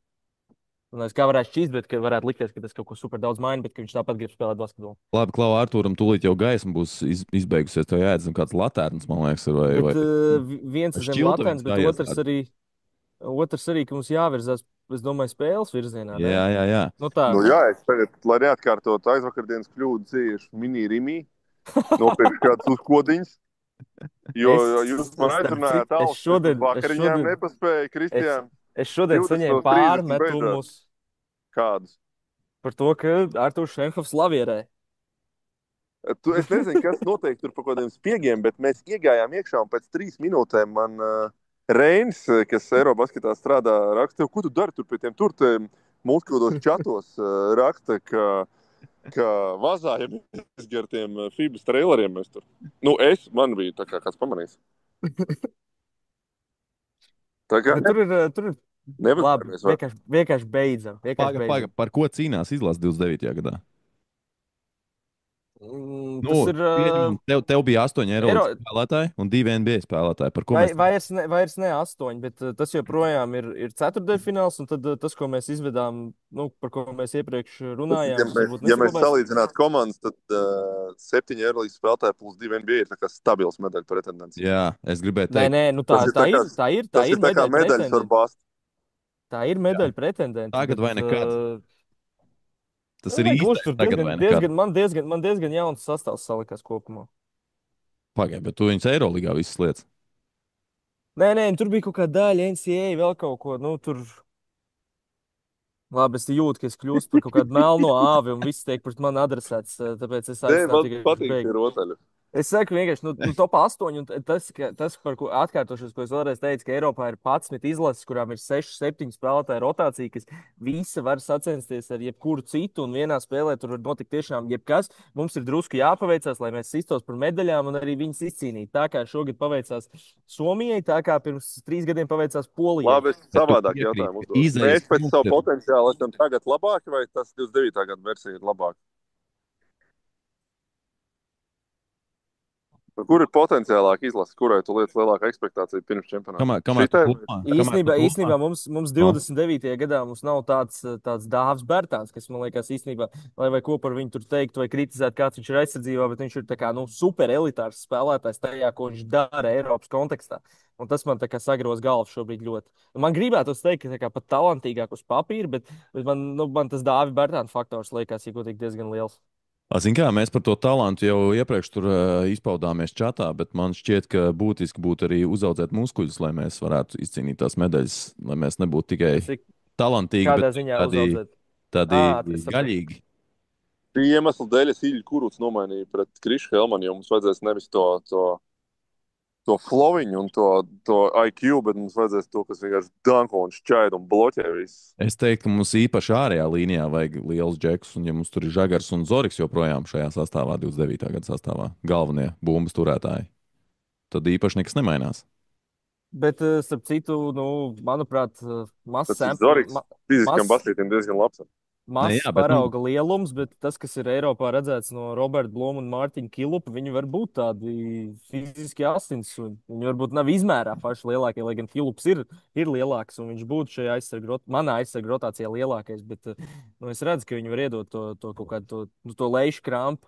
Un es kā varētu šķist, bet varētu likties, ka tas kaut ko super daudz maina, bet viņš tāpat grib spēlēt basketbolu. Labi, Klau, Artūram tūlīt jau gaisma būs izbeigusies. Tev jāiedzina kāds latērns, man liekas, ir, vai Bet viens ir zem šķilta latēns, viņas bet jāieslēdz. otrs arī, ka mums jāvirzās, es domāju, spēles virzienā. Ne? Jā, jā, jā. Nu tā, Nu, jā, es tagad, lai neatkārtotu aizvakardienas kļūdas, iešu mini-rimī, nopirkšu kādus uzkodiņus. Jo jūs man starp aizrunājāt, citu, tālāk, ka vakariņām nepaspēja, es, Kristiāns. es šodien 20 saņēmu no 30 beidzās. pārmetumus Kādus? par to, ka Artūrs Šenhovs lavierē. Es nezinu, kas notiek tur par kaut kādiem spiegiem, bet mēs iegājām iekšā un pēc 3 minūtēm man Reinis, kas Eirobasketā strādā, raksta, ko tu dari tur pie tiem multikodos čatos, raksta, ka vazājam ar tiem FIBAS traileriem mēs tur. Nu, man bija tā kā kāds pamanījis. Tā kā Bet tur ir labi, nevar. vienkārši beidzam. Paga, par ko cīnās izlases 29. gadā? Nu, Tas ir. pieņemam, tev bija 8 eiro Eiro, spēlētāji un 2 NBA spēlētāji. Par ko mēs vairs ne 8, bet tas joprojām ir ceturtdaļfināls. Un tad tas, ko mēs izvedām, nu, par ko mēs iepriekš runājām, Ja mēs salīdzinātu komandas, tad 7 Eirolandes spēlētāji plus 2 NBA ir stabils medaļu pretendents. Jā, es gribēju teikt, Nē, nu tā ir. Tā ir tā kā medaļas var bāzt. Tā ir medaļu pretendents. tagad vai nekad. Tas ir gluži īstais tur tagad vai nekad. man diezgan jauns sastāvs salikās kopumā. Pagaid, bet tu viņus Eiroligā visas lietas. Nē, tur bija kaut kāda daļa NCAA, vēl kaut ko. Nu, tur. Labi, es jūtu, ka es kļūstu par kaut kādu melno āvi un viss tiek pret mani adresēts. Tāpēc es aizstāvu tikai patīk tie rotaļi. Es saku, vienkārši, top 8, un tas, par ko atkārtošos, ko es vēlreiz teicu, ka Eiropā ir 11 izlases, kurām ir 6, 7 spēlētāju rotācija, kas visi var sacensties ar jebkuru citu, un vienā spēlē tur var notikt tiešām jebkas. Mums ir drusku jāpaveicās, lai mēs sistos par medaļām un arī viņas izcīnītu. Tā kā šogad paveicās Somijai, tā kā pirms 3 gadiem paveicās Polijai. Labi, es savādāk jautājumu uzdodu. Mēs pēc savu potenciālu esam tagad labāki, vai tas 29. gada versija ir labāka? Kur ir potenciālāk izlase, kurai tu lietas lielāka ekspektācija pirms čempionāta? Īsnībā mums 29. gadā mums nav tāds Dāvs Bērtāns, kas man liekas īstenībā, vai ko par viņu tur teikt, vai kritizēt, kāds viņš ir aizsardzībā, bet viņš ir tā kā, super elitārs spēlētājs tajā, ko viņš dara Eiropas kontekstā. Un tas man tā kā sagros galvu šobrīd ļoti. Man gribētos teikt, ka tā kā pat talantīgāk uz papīra, bet man tas Dāvi Bērtāna faktors liekas, ja godīgi, diezgan liels. Zin kā, mēs par to talantu jau iepriekš tur izpaudāmies čatā, bet man šķiet, ka būtiski būtu arī uzaudzēt muskuļus, lai mēs varētu izcīnīt tās medaļas, lai mēs nebūtu tikai talantīgi, bet tādi gaļīgi. Šī iemesla dēļ es Ilju Kurucu nomainīju pret Krišu Helmanu, jo mums vajadzēs nevis to flowiņu un to IQ, bet mums vajadzēs to, kas vienkārši danko un šķaida un bloķē visu. Es teiktu, ka mums īpaši ārējā līnijā vajag liels džekus, un ja mums tur ir Žagars un Zoriks joprojām šajā sastāvā, 29. gada sastāvā, galvenie bumbas turētāji, tad īpaši nekas nemainās. Bet, starp citu, manuprāt, Zoriks fiziskam basītim diezgan labs. Ne, mazs jā, bet, nu, parauga lielums, bet tas, kas ir Eiropā redzēts no Roberta Blūma un Mārtiņa Kilupa, viņi var būt tādi fiziski asins. Viņi varbūt nav izmērā paši lielākie, lai gan Kilups ir lielāks un viņš būtu šajā manā aizsargu rotācijā lielākais. Bet nu, es redzu, ka viņi var iedot to kaut kādu to lejušu krampu.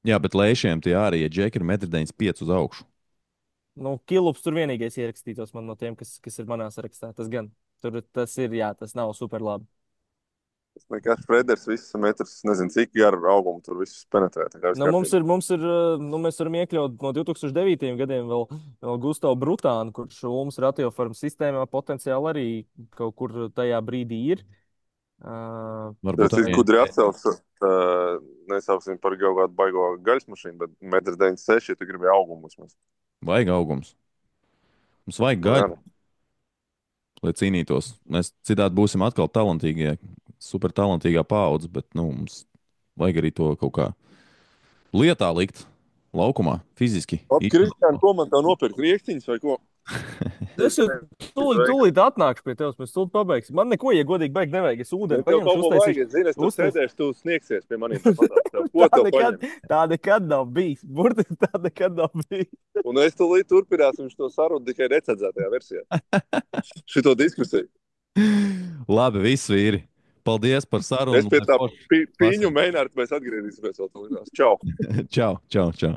jā, bet lēšiem tie arī, ja džeki ir 1,95 m uz augšu. Nu, Kilups tur vienīgais ierakstītos man no tiem, kas ir manā sarakstā. Tas gan. Tas ir, jā, tas nav super labi. Tas nekas Freders, viss metrs, nezinu, cik garu augumu tur viss penetrē. Nu, mēs varam iekļaut no 2009. gadiem vēl Gustavu Brutānu, kurš Ulmas ratioformas sistēmā potenciāli arī kaut kur tajā brīdī ir. Varbūt Tas ir arī. gudri atcels, nesauksim par kaut kādu baigo gaļas mašīnu, bet 1,96 m, ja tu gribi augumus. Vajag augums. Mums vajag Nu, jā, gaļu, lai cīnītos. Mēs citādi būsim atkal talantīgie, super talantīgā paudze, bet nu, mums vajag arī to kaut kā lietā likt, laukumā, fiziski. Kristiāna, ko man tev nopirkt? Riektiņus vai ko? Es jau tūlīt atnākšu pie tevis, mēs tūlīt pabeigsim. Man neko, ja godīgi beigt, nevajag. Es ūdeni paņemšu, uztaisīšu. Es zinu, es tur sēdēšu, tu snieksies pie maniem. Ko tev paņem? Tā nekad nav bijis. Burtiski tā nekad nav bijis. Un es tūlīt turpināsim šo sarunu tikai recenzētajā versijā. Šito diskusiju. Labi, visi vīri. Paldies par sarunu. Es pie tā pīņu mēnārtu mēs atgriezīsimies vēl tūlītās. Čau! Čau, čau, čau.